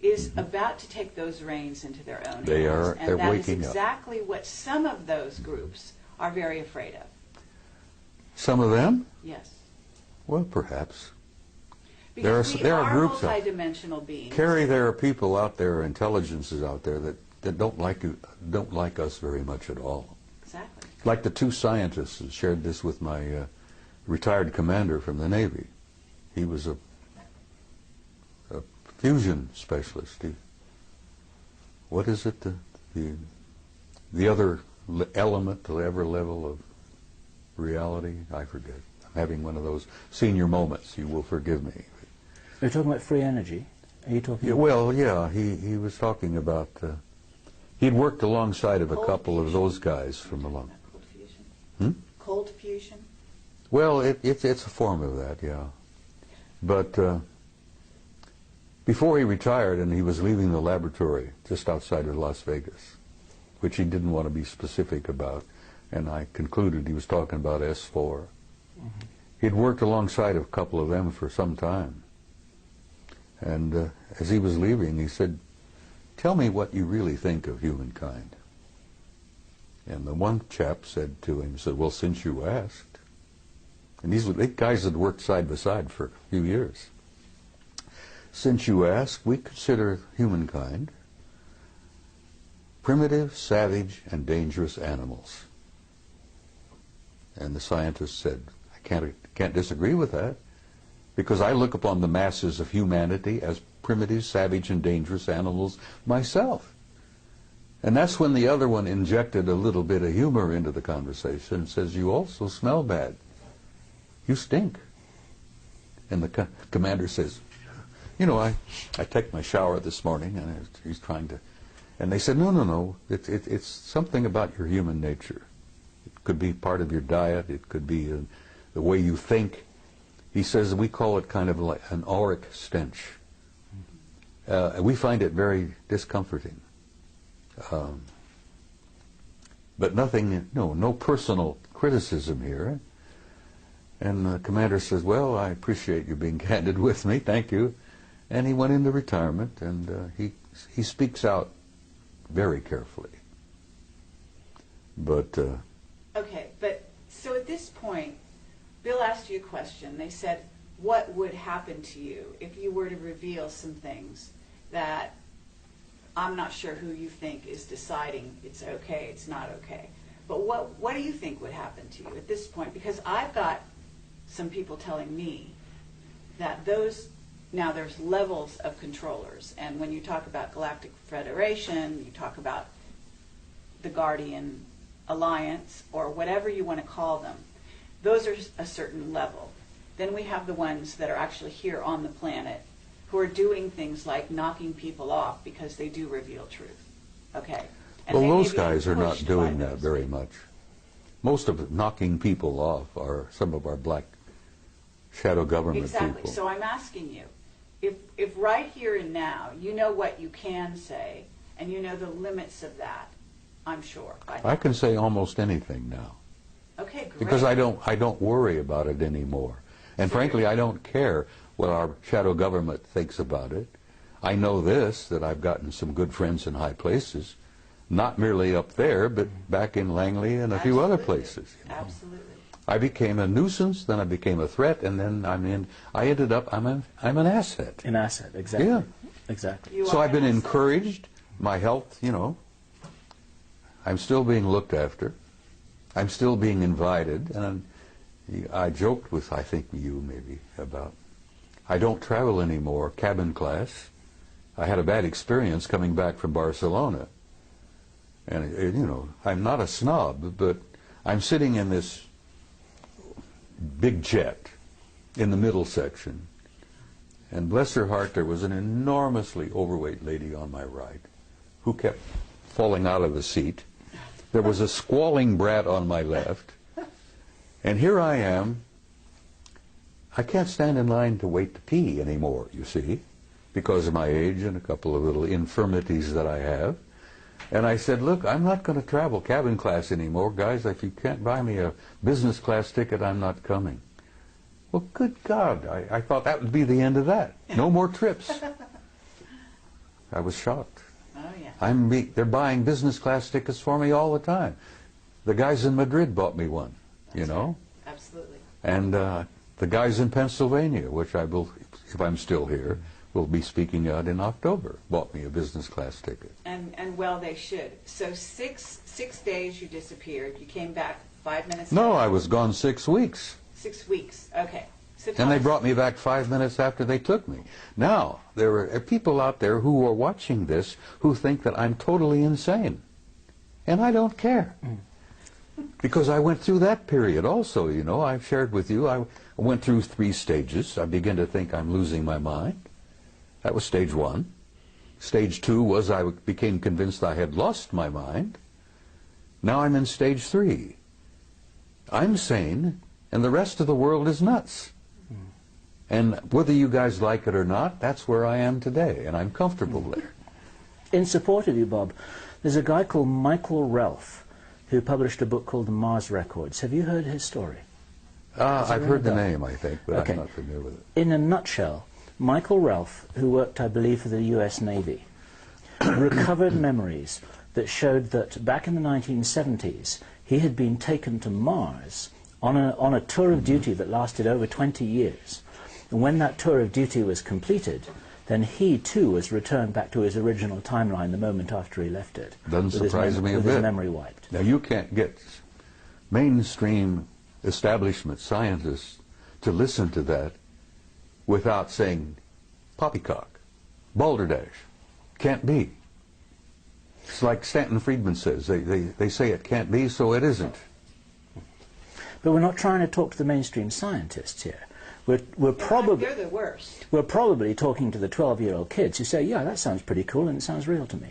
is about to take those reins into their own hands. They're and that is waking up. exactly what some of those groups are very afraid of. Some of them? Yes. Well, perhaps. Because there are groups multidimensional beings. Carrie, there are people out there, intelligences out there that don't like us very much at all. Exactly. Like the two scientists who shared this with my retired commander from the Navy. He was a fusion specialist. What is it? The other element, the other level of reality? I forget. I'm having one of those senior moments. You will forgive me. You're talking about free energy. Are you talking? Yeah, well, yeah. He was talking about. He'd worked alongside of a couple of those guys from along. Cold fusion. Hmm? Cold fusion. Well, it's a form of that, yeah. But before he retired, and he was leaving the laboratory just outside of Las Vegas, which he didn't want to be specific about, and I concluded he was talking about S4. He'd worked alongside of a couple of them for some time. And as he was leaving, he said, "Tell me what you really think of humankind." And the one chap said to him, "Well, since you asked." And these guys had worked side by side for a few years. "Since you ask, we consider humankind primitive, savage, and dangerous animals." And the scientist said, "I can't disagree with that, because I look upon the masses of humanity as primitive, savage, and dangerous animals myself." And that's when the other one injected a little bit of humor into the conversation and says, "You also smell bad. You stink." And the commander says, "You know, I take my shower this morning," and he's trying to, and they said, no, it's something about your human nature. It could be part of your diet, it could be the way you think. He says we call it kind of like an auric stench. We find it very discomforting. But nothing, no personal criticism here. And the commander says, "Well, I appreciate you being candid with me, thank you." And he went into retirement, and he speaks out very carefully. But Okay, but so at this point, Bill asked you a question. They said, what would happen to you if you were to reveal some things that I'm not sure who you think is deciding it's okay, it's not okay. But what do you think would happen to you at this point? Because I've got some people telling me that now there's levels of controllers. And when you talk about Galactic Federation, you talk about the Guardian Alliance, or whatever you want to call them, those are a certain level. Then we have the ones that are actually here on the planet who are doing things like knocking people off because they do reveal truth. Okay. And well, they may those be guys are not pushed doing by that those very people. much. Most of it, knocking people off are some of our black shadow government Exactly. people. So I'm asking you, if right here and now you know what you can say and you know the limits of that, I'm sure. I can say almost anything now. Okay, great. Because I don't worry about it anymore. And frankly, I don't care what our shadow government thinks about it. I know this, that I've gotten some good friends in high places, not merely up there, but back in Langley and a few other places. You know. Absolutely. I became a nuisance, then I became a threat, and then I ended up, I'm an asset. An asset, exactly. Yeah. Exactly. So I've been encouraged, my health, you know, I'm still being looked after, I'm still being invited, and I joked with, I think you maybe, about, I don't travel anymore, cabin class. I had a bad experience coming back from Barcelona. And, you know, I'm not a snob, but I'm sitting in this big jet in the middle section. And bless her heart, there was an enormously overweight lady on my right who kept falling out of the seat. There was a squalling brat on my left. And here I am. I can't stand in line to wait to pee anymore, you see, because of my age and a couple of little infirmities that I have. And I said, look, I'm not going to travel cabin class anymore. Guys, if you can't buy me a business class ticket, I'm not coming. Well, good God, I thought that would be the end of that. No more trips. I was shocked. Oh, yeah. They're buying business class tickets for me all the time. The guys in Madrid bought me one, you know. Right. Absolutely. And the guys in Pennsylvania, which I will, if I'm still here, will be speaking out in October, bought me a business class ticket. And well, they should. So six days you disappeared. You came back 5 minutes No, later. I was gone 6 weeks. 6 weeks. Okay. So And they brought me back 5 minutes after they took me. Now, there are people out there who are watching this who think that I'm totally insane. And I don't care. Because I went through that period also, you know. I've shared with you, I went through 3 stages. I began to think I'm losing my mind. That was stage 1. Stage 2 was I became convinced I had lost my mind. Now I'm in stage 3. I'm sane, and the rest of the world is nuts. And whether you guys like it or not, that's where I am today, and I'm comfortable there. In support of you, Bob, there's a guy called Michael Ralph who published a book called The Mars Records. Have you heard his story? I've heard the name, I think, but Okay. I'm not familiar with it. In a nutshell, Michael Ralph, who worked, I believe, for the US Navy, recovered memories that showed that back in the 1970s, he had been taken to Mars on a tour of duty that lasted over 20 years. And when that tour of duty was completed, then he too was returned back to his original timeline the moment after he left it. Doesn't surprise me a with bit. his memory wiped. Now, you can't get mainstream establishment scientists to listen to that without saying poppycock, balderdash, can't be. It's like Stanton Friedman says, they say it can't be, so it isn't. But we're not trying to talk to the mainstream scientists here. We're probably They're the worst. we're probably talking to the 12-year-old kids who say, yeah, that sounds pretty cool and it sounds real to me.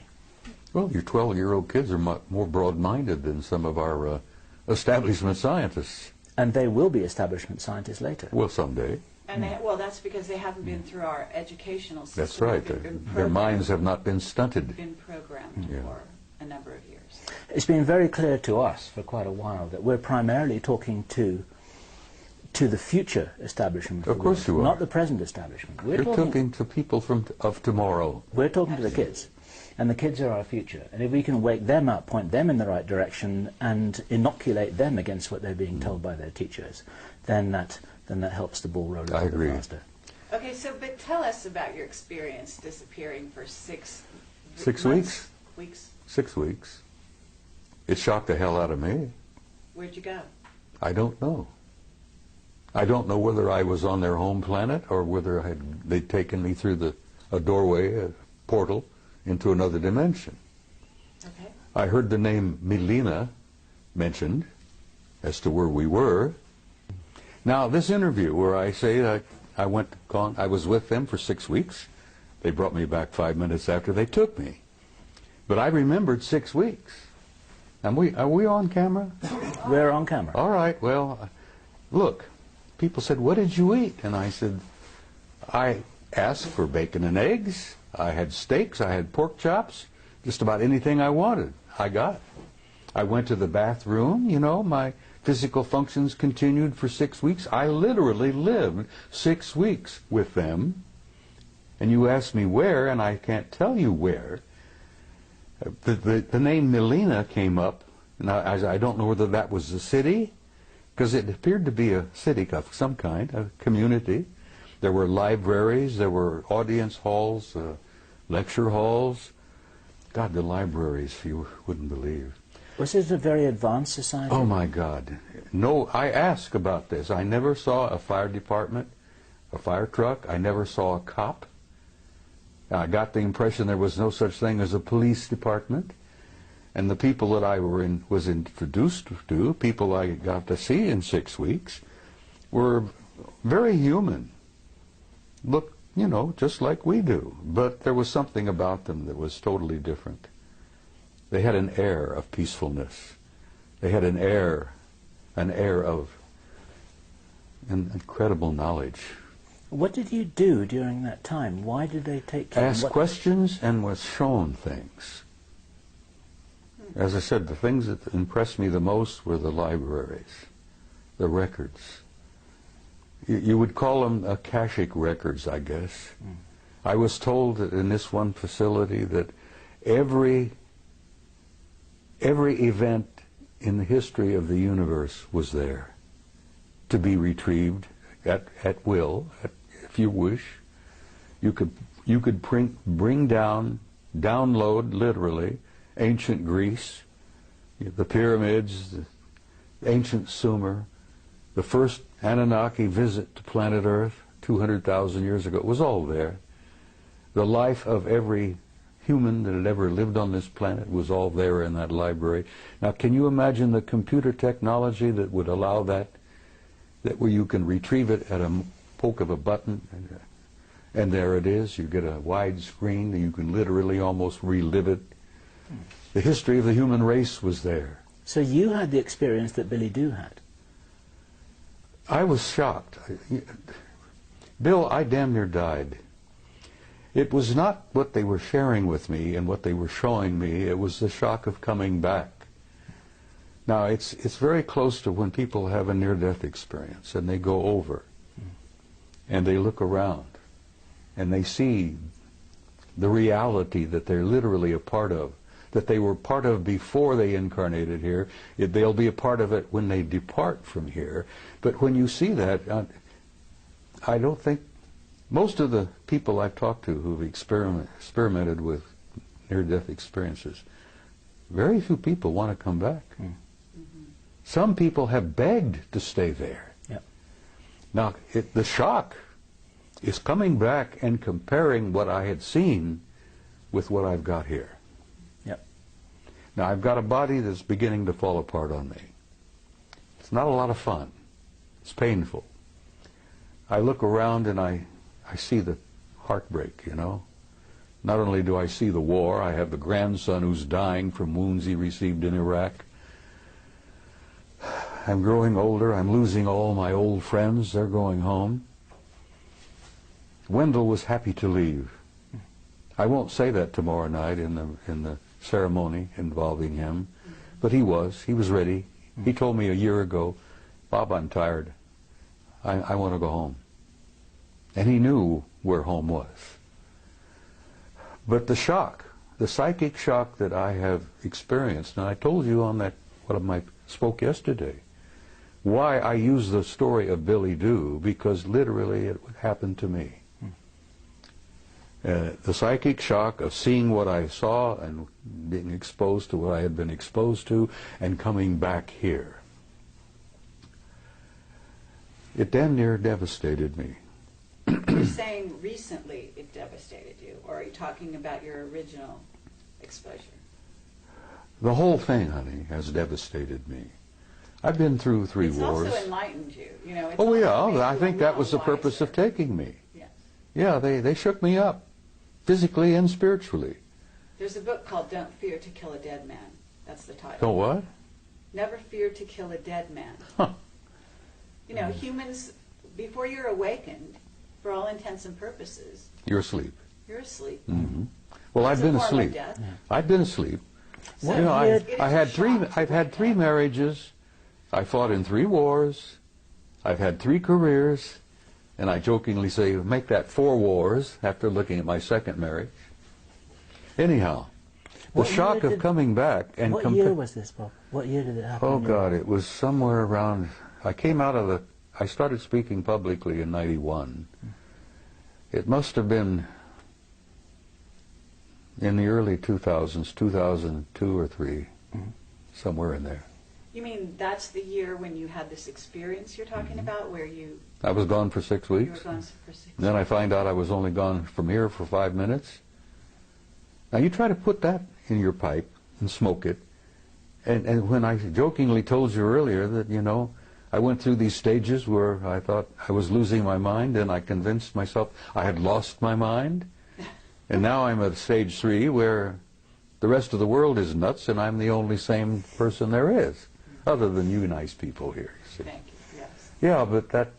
Well, your 12-year-old kids are more broad-minded than some of our establishment scientists. And they will be establishment scientists later. Well, someday. And well, that's because they haven't been through our educational system. That's right. Their minds have not been stunted. Been programmed Yeah. for a number of years. It's been very clear to us for quite a while that we're primarily talking to the future establishment. Of course you are. Not the present establishment. You're talking to people of tomorrow. We're talking to the kids. And the kids are our future. And if we can wake them up, point them in the right direction, and inoculate them against what they're being told by their teachers, then that helps the ball roll a I little agree. bit faster. Okay, so but tell us about your experience disappearing for 6 6 months? weeks? 6 weeks. It shocked the hell out of me. Where'd you go? I don't know. I don't know whether I was on their home planet or whether they'd taken me through a doorway, a portal, into another dimension. Okay. I heard the name Milena mentioned as to where we were. Now, this interview where I say that I was with them for 6 weeks. They brought me back 5 minutes after they took me. But I remembered 6 weeks. Are we on camera? We're on camera. All right, well, look, people said, what did you eat? And I said, I asked for bacon and eggs. I had steaks, I had pork chops, just about anything I wanted, I got. I went to the bathroom, you know, my physical functions continued for 6 weeks. I literally lived 6 weeks with them, And you ask me where, and I can't tell you where. The name Melina came up, and I don't know whether that was a city, because it appeared to be a city of some kind, a community. There were libraries, there were audience halls, lecture halls. God, the libraries, you wouldn't believe. Was it a very advanced society? Oh my God. No, I asked about this. I never saw a fire department, a fire truck. I never saw a cop. I got the impression there was no such thing as a police department. And the people that I was introduced to, people I got to see in 6 weeks, were very human. Look, you know, just like we do. But there was something about them that was totally different. They had an air of peacefulness. They had an air of an incredible knowledge. What did you do during that time? Why did they take you? Asked questions and was shown things. As I said, the things that impressed me the most were the libraries, the records. You would call them akashic records, I guess. I was told that in this one facility that every event in the history of the universe was there to be retrieved at will, if you wish. You could bring download literally ancient Greece, the pyramids, the ancient Sumer, the first Anunnaki visit to planet Earth 200,000 years ago. It was all there. The life of every human that had ever lived on this planet was all there in that library. Now, can you imagine the computer technology that would allow that where you can retrieve it at a poke of a button, and there it is. You get a wide screen, and you can literally almost relive it. The history of the human race was there. So you had the experience that Billy Doo had? I was shocked. Bill, I damn near died. It was not what they were sharing with me and what they were showing me. It was the shock of coming back. Now, it's very close to when people have a near-death experience and they go over and they look around and they see the reality that they're literally a part of, that they were part of before they incarnated here. They'll be a part of it when they depart from here. But when you see that, I don't think most of the people I've talked to who've experimented with near-death experiences, very few people want to come back. Some people have begged to stay there. Yep. Now, the shock is coming back and comparing what I had seen with what I've got here. Yep. Now, I've got a body that's beginning to fall apart on me. It's not a lot of fun. It's painful. I look around and I see the heartbreak, you know. Not only do I see the war, I have the grandson who's dying from wounds he received in Iraq. I'm growing older. I'm losing all my old friends. They're going home. Wendell was happy to leave. I won't say that tomorrow night in the ceremony involving him, but he was ready. He told me a year ago, Bob, I'm tired. I want to go home. And he knew where home was. But the shock, the psychic shock that I have experienced, and I told you on that, I spoke yesterday, why I use the story of Billy Doo, because literally it happened to me. The psychic shock of seeing what I saw and being exposed to what I had been exposed to and coming back here. It damn near devastated me. You're saying recently it devastated you, or are you talking about your original exposure? The whole thing, honey, has devastated me. I've been through three wars. It's also enlightened you. You know, Oh yeah, I think that was the purpose of taking me. Yes. Yeah, they shook me up, physically and spiritually. There's a book called Don't Fear to Kill a Dead Man. That's the title. Don't what? Never fear to kill a dead man. Huh. You know, humans, before you're awakened, for all intents and purposes, You're asleep. you're asleep. Mm-hmm. Well, It's I've been a form of asleep. death. I've been asleep. So You know, it is I've a shock to had wake three up. marriages. I fought in 3 wars. I've had 3 careers, And I jokingly say, make that 4 wars after looking at my second marriage. Anyhow, the shock of coming back and... What year was this, Bob? What year did it happen? Oh, God, it was somewhere around... I came out of the... I started speaking publicly in '91. It must have been in the early 2000s, 2002 or 3, somewhere in there. You mean that's the year when you had this experience you're talking about, where you... I was gone for 6 weeks. You were gone for 6 weeks. Then I find out I was only gone from here for 5 minutes. Now you try to put that in your pipe and smoke it. And when I jokingly told you earlier that, you know, I went through these stages where I thought I was losing my mind, and I convinced myself I had lost my mind. And now I'm at stage 3 where the rest of the world is nuts and I'm the only sane person there is, other than you nice people here. You see. Thank you, yes. Yeah, but that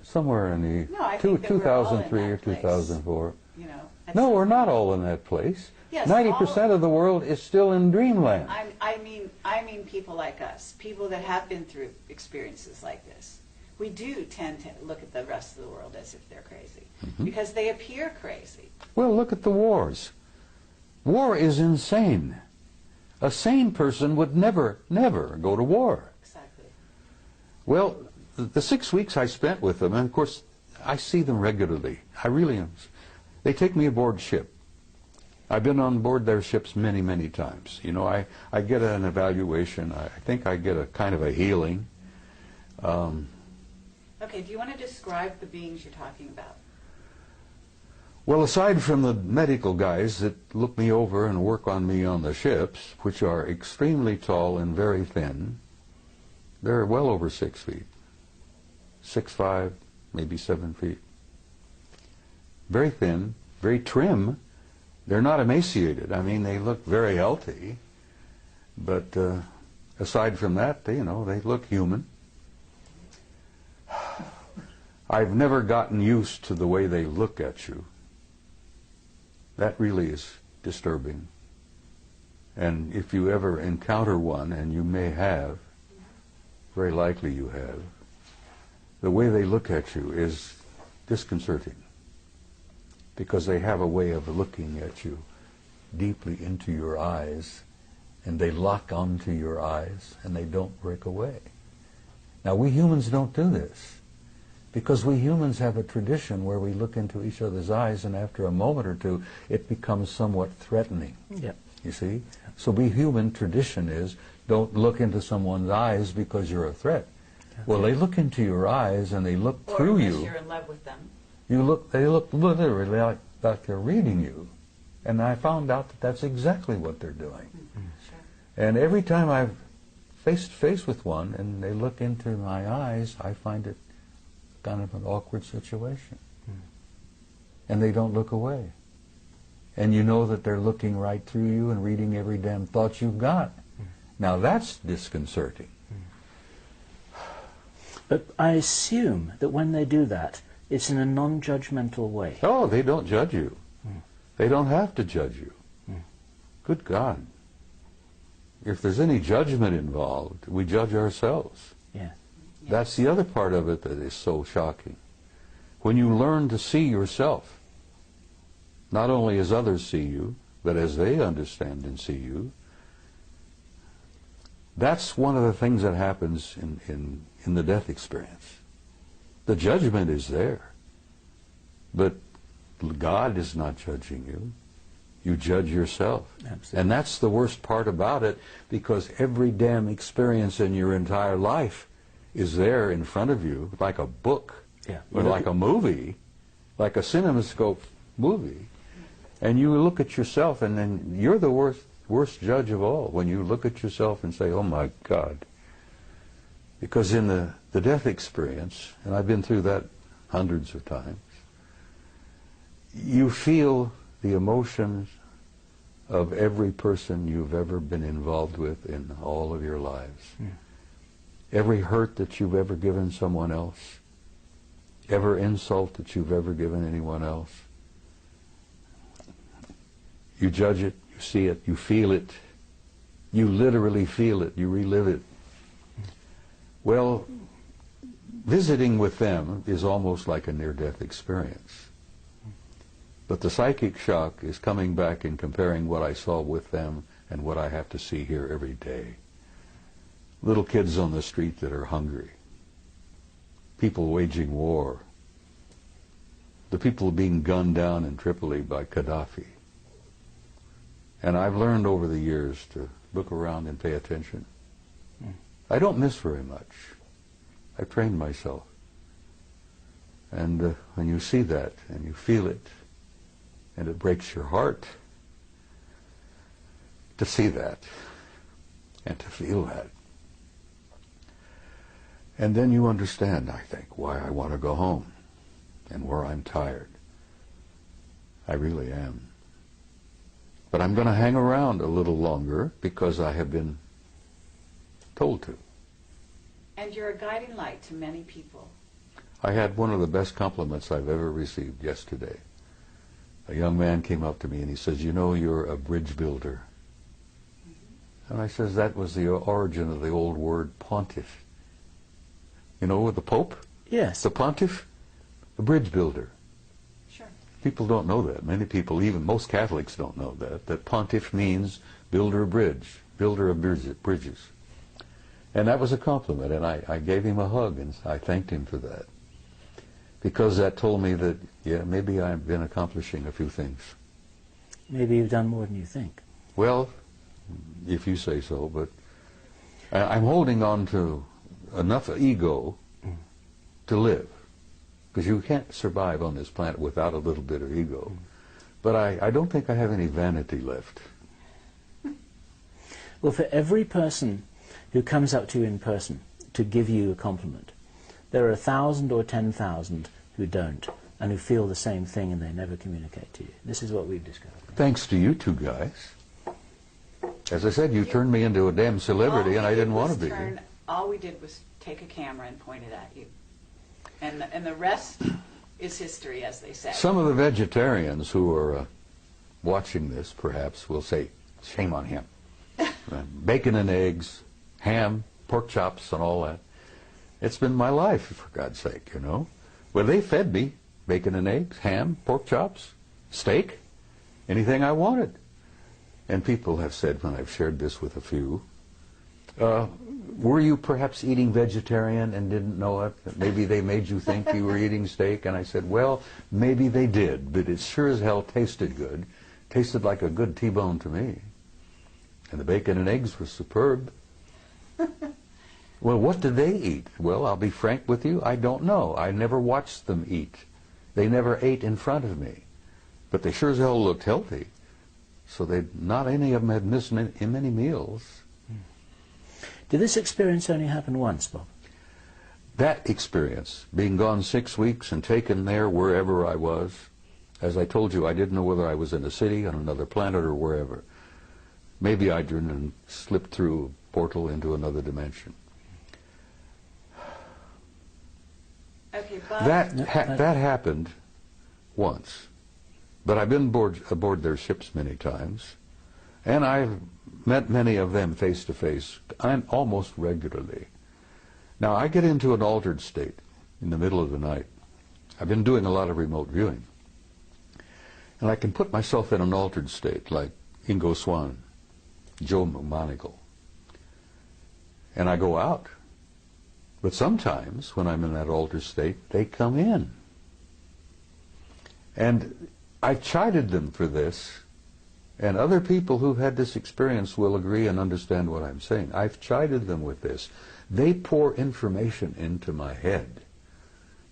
somewhere in the No, I think that we're all in 2003 or that place. 2004. You know, No, we're not all in that place. Yes, 90% of the world is still in dreamland. I mean people like us, people that have been through experiences like this. We do tend to look at the rest of the world as if they're crazy, because they appear crazy. Well, look at the wars. War is insane. A sane person would never go to war. Exactly. Well, the 6 weeks I spent with them, and of course, I see them regularly. I really am. They take me aboard ship. I've been on board their ships many, many times. You know, I get an evaluation. I think I get a kind of a healing. Okay, do you want to describe the beings you're talking about? Well, aside from the medical guys that look me over and work on me on the ships, which are extremely tall and very thin, they're well over 6 feet. 6'5", maybe 7 feet. Very thin, very trim. They're not emaciated. I mean, they look very healthy. But aside from that, they look human. I've never gotten used to the way they look at you. That really is disturbing. And if you ever encounter one, and you may have, very likely you have, the way they look at you is disconcerting, because they have a way of looking at you deeply into your eyes, and they lock onto your eyes, and they don't break away. Now, we humans don't do this, because we humans have a tradition where we look into each other's eyes, and after a moment or two, it becomes somewhat threatening. Yep. You see? So we human tradition is, don't look into someone's eyes because you're a threat. Well, they look into your eyes, and they look through you. Or you're in love with them. They look literally like they're reading you. And I found out that that's exactly what they're doing. Sure. And every time I've face to face with one and they look into my eyes, I find it kind of an awkward situation. And they don't look away. And you know that they're looking right through you and reading every damn thought you've got. Now that's disconcerting. But I assume that when they do that, it's in a non-judgmental way. Oh, they don't judge you. They don't have to judge you. Good God. If there's any judgment involved, we judge ourselves. Yeah. That's the other part of it that is so shocking. When you learn to see yourself, not only as others see you, but as they understand and see you, that's one of the things that happens in the death experience. The judgment is there, but God is not judging you. You judge yourself. Absolutely. And that's the worst part about it, because every damn experience in your entire life is there in front of you, like a book, or like a movie, like a CinemaScope movie. And you look at yourself, and then you're the worst judge of all, when you look at yourself and say, oh my God. Because in the death experience, and I've been through that hundreds of times, you feel the emotions of every person you've ever been involved with in all of your lives. Every hurt that you've ever given someone else, every insult that you've ever given anyone else. You judge it, you see it, you feel it, you literally feel it, you relive it. Well, visiting with them is almost like a near-death experience. But the psychic shock is coming back and comparing what I saw with them and what I have to see here every day. Little kids on the street that are hungry. People waging war. The people being gunned down in Tripoli by Gaddafi. And I've learned over the years to look around and pay attention. I don't miss very much. I've trained myself. And when you see that and you feel it, and it breaks your heart to see that and to feel that. And then you understand, I think, why I want to go home and where I'm tired. I really am. But I'm going to hang around a little longer because I have been told to. And you're a guiding light to many people. I had one of the best compliments I've ever received yesterday. A young man came up to me and he says, "You know, you're a bridge builder." And I says, that was the origin of the old word pontiff. You know, with the Pope? Yes. The pontiff, the bridge builder. Sure. People don't know that. Many people, even most Catholics don't know that pontiff means builder of bridge, builder of bridges. And that was a compliment, and I gave him a hug, and I thanked him for that. Because that told me that, yeah, maybe I've been accomplishing a few things. Maybe you've done more than you think. Well, if you say so, but I'm holding on to enough ego to live. Because you can't survive on this planet without a little bit of ego. But I don't think I have any vanity left. Well, for every person who comes up to you in person to give you a compliment, there are 1,000 or 10,000 who don't, and who feel the same thing and they never communicate to you. This is what we've discovered. Thanks to you two guys. As I said, you turned me into a damn celebrity, and I didn't want to be. All we did was take a camera and point it at you. And the rest is history, as they say. Some of the vegetarians who are watching this, perhaps, will say, shame on him. Bacon and eggs, ham, pork chops, and all that. It's been my life, for God's sake, you know. Well, they fed me bacon and eggs, ham, pork chops, steak, anything I wanted. And people have said, when I've shared this with a few, were you perhaps eating vegetarian and didn't know it? Maybe they made you think you were eating steak. And I said, well, maybe they did, but it sure as hell tasted good. Tasted like a good T-bone to me. And the bacon and eggs were superb. Well, what did they eat? Well, I'll be frank with you, I don't know. I never watched them eat. They never ate in front of me. But they sure as hell looked healthy. So not any of them had missed many meals. Did this experience only happen once, Bob? That experience, being gone 6 weeks and taken there wherever I was, as I told you, I didn't know whether I was in a city, on another planet, or wherever. Maybe I didn't slip through a portal into another dimension. Okay, Bob. That happened once. But I've been aboard their ships many times, and I've met many of them face to face, almost regularly. Now, I get into an altered state in the middle of the night. I've been doing a lot of remote viewing. And I can put myself in an altered state, like Ingo Swann, Joe McMoneagle. And I go out. But sometimes, when I'm in that altered state, they come in. And I chided them for this, and other people who've had this experience will agree and understand what I'm saying. I've chided them with this. They pour information into my head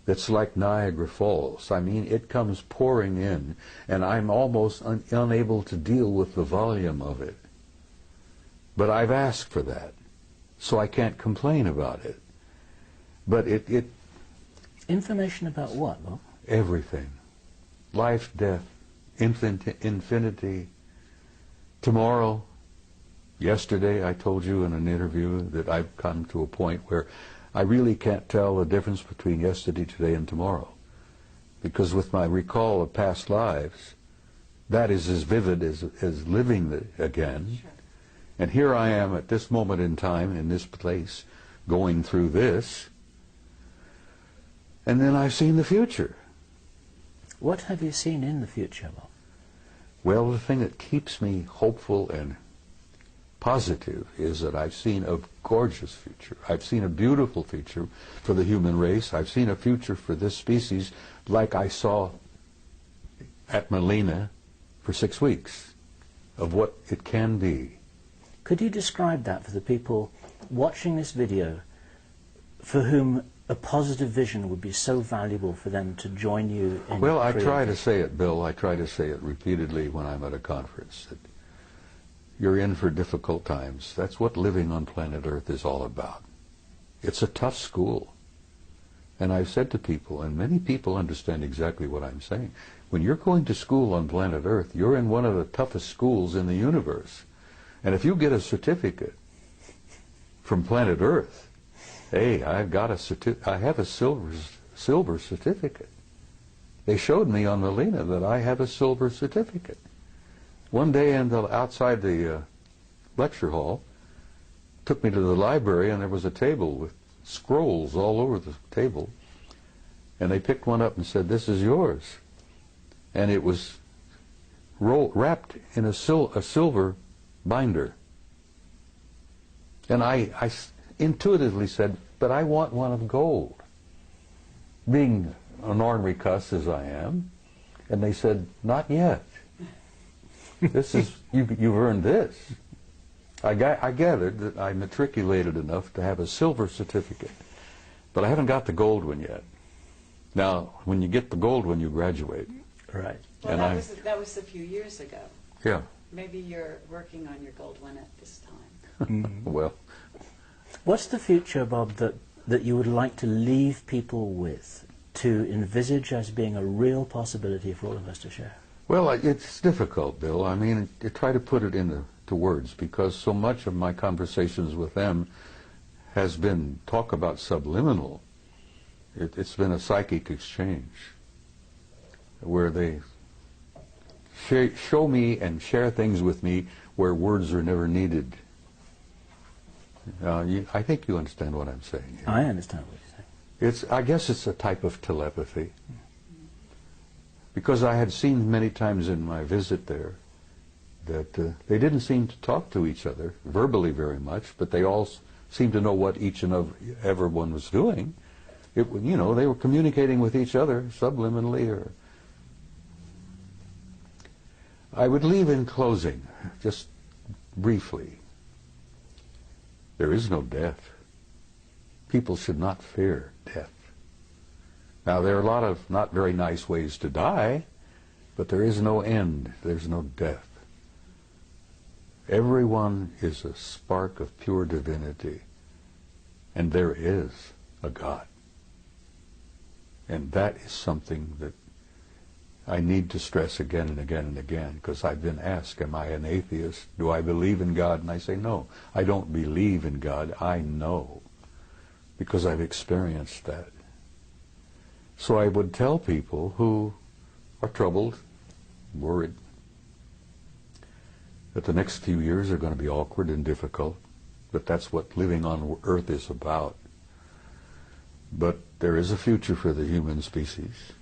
that's like Niagara Falls. I mean, it comes pouring in, and I'm almost unable to deal with the volume of it. But I've asked for that, so I can't complain about it. But it Information about what, Bob? Everything. Life, death, infinity, tomorrow. Yesterday I told you in an interview that I've come to a point where I really can't tell the difference between yesterday, today, and tomorrow. Because with my recall of past lives, that is as vivid as living again. Sure. And here I am at this moment in time, in this place, going through this. And then I've seen the future. What have you seen in the future, Bob? Well, the thing that keeps me hopeful and positive is that I've seen a gorgeous future. I've seen a beautiful future for the human race. I've seen a future for this species like I saw at Melina for 6 weeks, of what it can be. Could you describe that for the people watching this video for whom a positive vision would be so valuable for them to join you in? Well, I try to say it, Bill. I try to say it repeatedly when I'm at a conference, that you're in for difficult times. That's what living on planet Earth is all about. It's a tough school. And I've said to people, and many people understand exactly what I'm saying, when you're going to school on planet Earth, you're in one of the toughest schools in the universe. And if you get a certificate from planet Earth, hey, I have a silver certificate. They showed me on Melina that I have a silver certificate. One day outside the lecture hall, took me to the library, and there was a table with scrolls all over the table. And they picked one up and said, "This is yours." And it was wrapped in a silver binder. And I intuitively said, "But I want one of gold," being an ornery cuss as I am. And they said, "Not yet. This is, you've earned this." I gathered that I matriculated enough to have a silver certificate, but I haven't got the gold one yet. Now, when you get the gold one, you graduate. Right. Well, that was a few years ago. Yeah. Maybe you're working on your gold one at this time. Well, What's the future, Bob, that you would like to leave people with, to envisage as being a real possibility for all of us to share? well, it's difficult, Bill. I mean, I try to put it into words, because so much of my conversations with them has been talk about subliminal. It's been a psychic exchange where they show me and share things with me where words are never needed. I think you understand what I'm saying here. I understand what you're saying. I guess it's a type of telepathy. Because I had seen many times in my visit there that they didn't seem to talk to each other verbally very much, but they all seemed to know what each and everyone was doing. They were communicating with each other subliminally. I would leave in closing, just briefly, there is no death. People should not fear death. Now, there are a lot of not very nice ways to die, but there is no end. There's no death. Everyone is a spark of pure divinity, and there is a God. And that is something that I need to stress again and again and again, because I've been asked, am I an atheist? Do I believe in God? And I say, no, I don't believe in God. I know, because I've experienced that. So I would tell people who are troubled, worried, that the next few years are going to be awkward and difficult, but that's what living on Earth is about. But there is a future for the human species.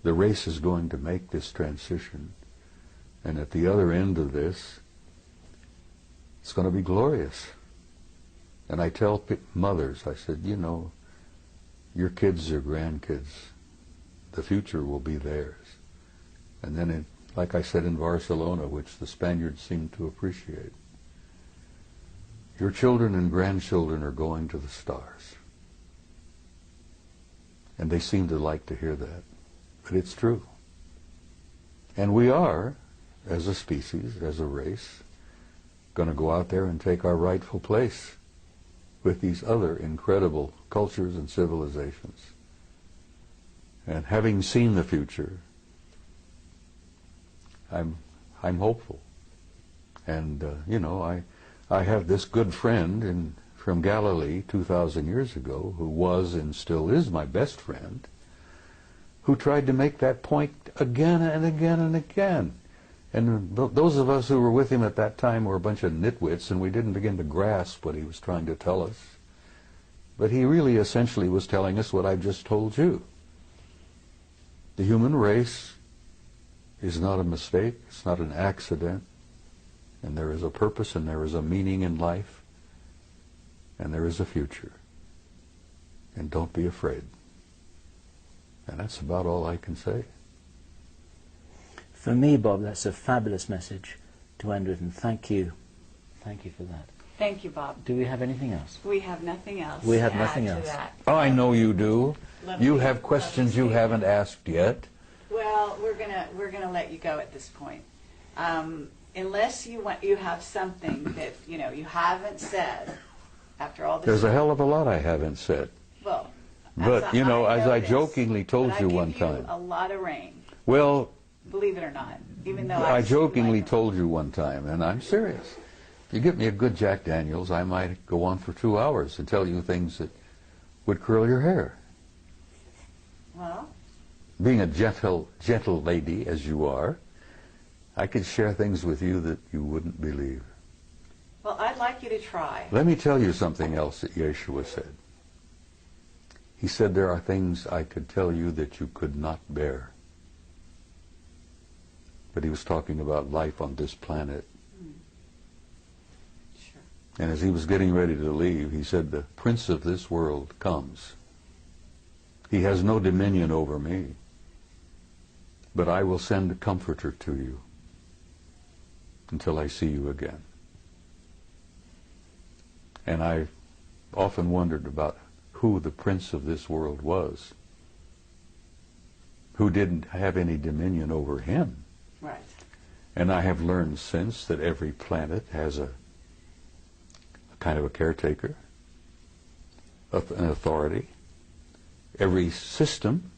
The race is going to make this transition, and at the other end of this, it's going to be glorious. And I tell mothers, I said, your kids, your grandkids, the future will be theirs. And then, like I said in Barcelona, which the Spaniards seemed to appreciate, your children and grandchildren are going to the stars. And they seem to like to hear that. But it's true. And we are, as a species, as a race, going to go out there and take our rightful place with these other incredible cultures and civilizations. And having seen the future, I'm hopeful. And, I have this good friend from Galilee 2,000 years ago, who was and still is my best friend, who tried to make that point again and again and again. And those of us who were with him at that time were a bunch of nitwits, and we didn't begin to grasp what he was trying to tell us. But he really essentially was telling us what I've just told you. The human race is not a mistake, it's not an accident, and there is a purpose and there is a meaning in life, and there is a future. And don't be afraid. And that's about all I can say. For me, Bob, that's a fabulous message to end with, and thank you. Thank you for that. Thank you, Bob. Do we have anything else? We have nothing else. We have to nothing add else. To that. Oh, I know you do. Lovely. You have questions you haven't asked yet. Well, we're gonna let you go at this point, unless you have something that you haven't said after all this. There's a hell of a lot I haven't said. Well, But, as as I this, jokingly told but you I one give time. a lot of rain, Well, believe it or not. Even though I jokingly like told you one time, and I'm serious. If you give me a good Jack Daniels, I might go on for 2 hours and tell you things that would curl your hair. Well, Being a gentle lady as you are, I could share things with you that you wouldn't believe. well, I'd like you to try. Let me tell you something else that Yeshua said. He said, there are things I could tell you that you could not bear. But he was talking about life on this planet. Sure. And as he was getting ready to leave, he said, the prince of this world comes. He has no dominion over me, but I will send a comforter to you until I see you again. And I often wondered about who the prince of this world was, who didn't have any dominion over him. Right. And I have learned since that every planet has a kind of a caretaker, an authority. Every system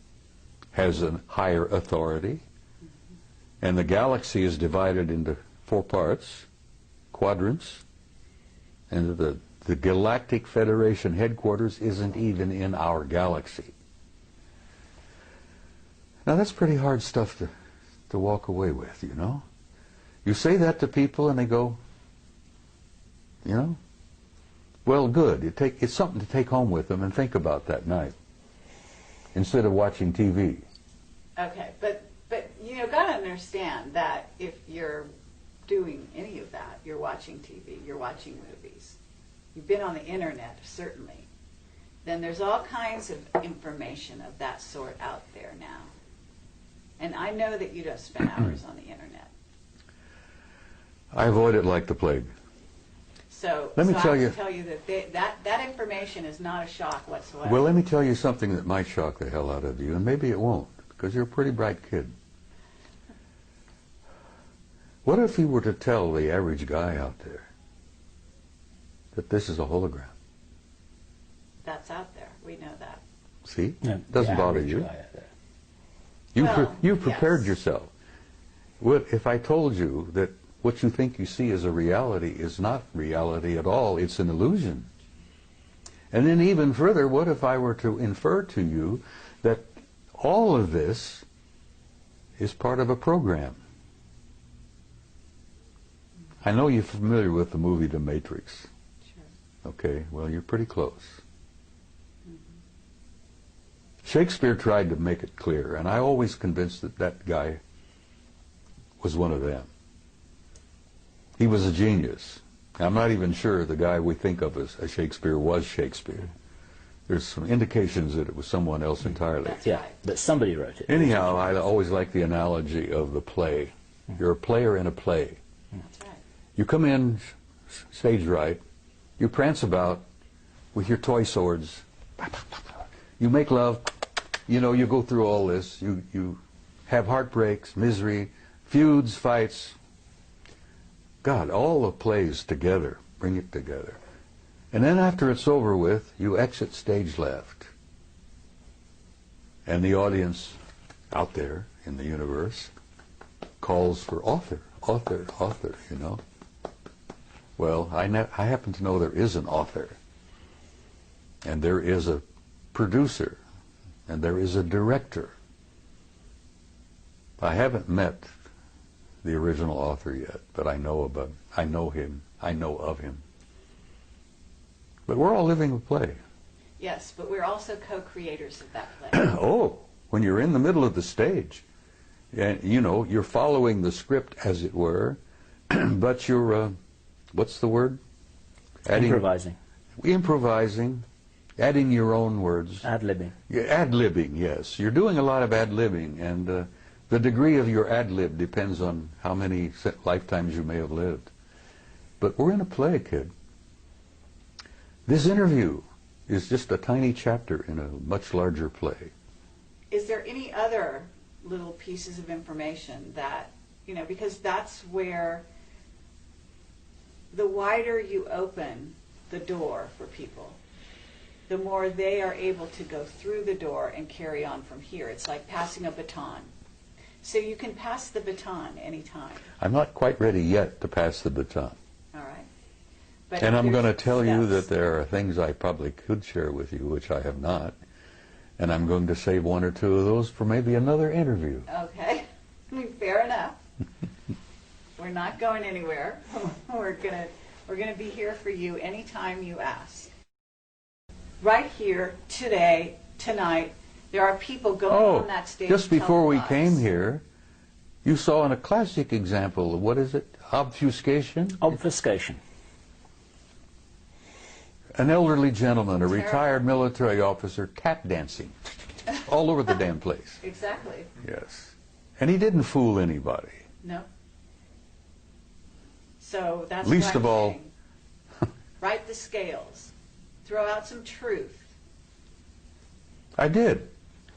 has a higher authority. And the galaxy is divided into 4 parts, quadrants, and the Galactic Federation headquarters isn't even in our galaxy. Now that's pretty hard stuff to walk away with, You say that to people and they go, well, good. It's something to take home with them and think about that night instead of watching TV. Okay, but gotta understand that if you're doing any of that, you're watching TV, you're watching movies, you've been on the internet, certainly, then there's all kinds of information of that sort out there now. And I know that you don't spend hours on the internet. I avoid it like the plague. So Let me I tell have you- to tell you that information is not a shock whatsoever. Well, let me tell you something that might shock the hell out of you, and maybe it won't, because you're a pretty bright kid. What if you were to tell the average guy out there that this is a hologram? That's out there. We know that. See? No, Doesn't the bother average you. guy out there. You prepared yes. yourself. What if I told you that what you think you see as a reality is not reality at all, it's an illusion? And then even further, what if I were to infer to you that all of this is part of a program? I know you're familiar with the movie The Matrix. Sure. Okay, well, you're pretty close. Shakespeare tried to make it clear, and I always convinced that that guy was one of them. He was a genius. I'm not even sure the guy we think of as Shakespeare was Shakespeare. There's some indications that it was someone else entirely. That's Yeah, right. but somebody wrote it. Anyhow, I always like the analogy of the play. You're a player in a play. That's right. You come in stage right, you prance about with your toy swords, you make love, you go through all this, you have heartbreaks, misery, feuds, fights. God, all the plays together, bring it together. And then after it's over with, you exit stage left. And the audience out there in the universe calls for author. Well, I happen to know there is an author, and there is a producer, and there is a director. I haven't met the original author yet, but I know of him. But we're all living a play. Yes, but we're also co-creators of that play. Oh, when you're in the middle of the stage, and you know, you're following the script as it were, but you're, what's the word? Improvising. Improvising, adding your own words. Ad-libbing. Ad-libbing, yes. You're doing a lot of ad-libbing, and the degree of your ad-lib depends on how many lifetimes you may have lived. But we're in a play, kid. This interview is just a tiny chapter in a much larger play. Is there any other little pieces of information that, you know, because that's where the wider you open the door for people, the more they are able to go through the door and carry on from here. It's like passing a baton. So you can pass the baton anytime. I'm not quite ready yet to pass the baton. All right. But And I'm going to tell you steps. that there are things I probably could share with you, which I have not. And I'm going to save one or two of those for maybe another interview. Okay. I mean, fair enough. We're not going anywhere. We're gonna be here for you anytime you ask. Right here, today, tonight, there are people going on that stage. Just before we telling came lies. here, you saw a classic example of, what is it? Obfuscation? Obfuscation. An elderly gentleman, a Terrible. retired military officer, tap dancing all over the damn place. Exactly. Yes. And he didn't fool anybody. No. So that's Least what of I'm all- saying. Right the scales. Throw out some truth. I did.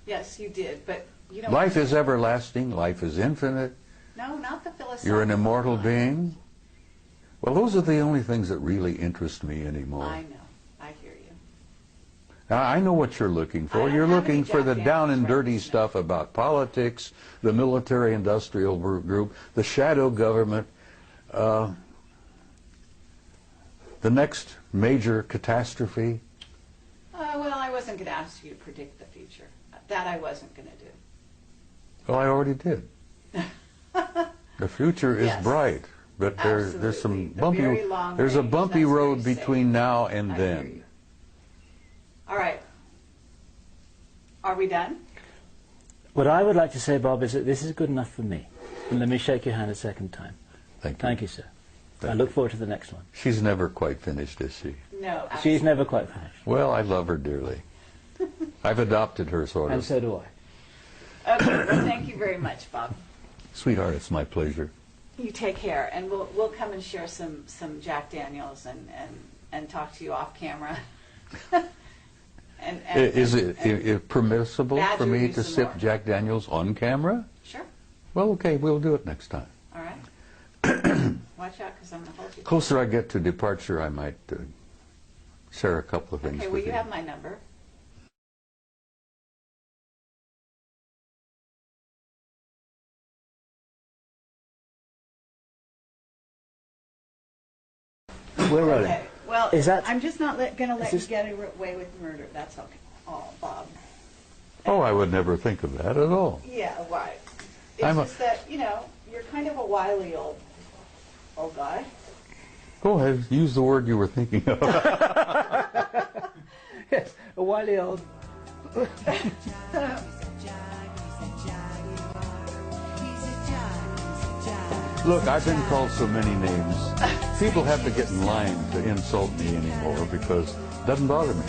Yes, you did, but you don't. Life is everlasting. Life is infinite. No, not the philosophical. You're an immortal kind. being. Well, those are the only things that really interest me anymore. I know. I hear you. Now, I know what you're looking I for. don't You're have looking any for the Jack down and Daniels dirty reference, no. stuff about politics, the military-industrial group, the shadow government, the next major catastrophe. Well, I wasn't going to ask you to predict the future. That I wasn't going to do. Well, I already did. The future is Yes. bright, but there's some Absolutely. The bumpy. very long There's a range, bumpy that's road very safe. between now and I hear then. you. All right. Are we done? What I would like to say, Bob, is that this is good enough for me. And let me shake your hand a second time. Thank you. Thank you, sir. Thank I look forward to the next one. She's never quite finished, is she? No. She's never quite finished. Well, I love her dearly. I've adopted her, sort And of. so do I. Okay. Well, thank you very much, Bob. Sweetheart, it's my pleasure. You take care, and we'll come and share some Jack Daniels and talk to you off camera. Is it permissible badger for me you to some sip more. Jack Daniels on camera? Sure. Well, okay, we'll do it next time. All right. Watch out, because I'm going to hold you. Closer I get to departure, I might share a couple of things Okay. Well, with you have my number. We're rolling. Okay. Well, Is that- I'm just not going to let you this- get away with murder. That's okay. Oh, Bob. Oh, I would never think of that at all. Yeah, right. It's I'm a- just that, you're kind of a wily old guy. Go ahead, use the word you were thinking of. Yes, a wily old. Look, I've been called so many names. People have to get in line to insult me anymore because it doesn't bother me.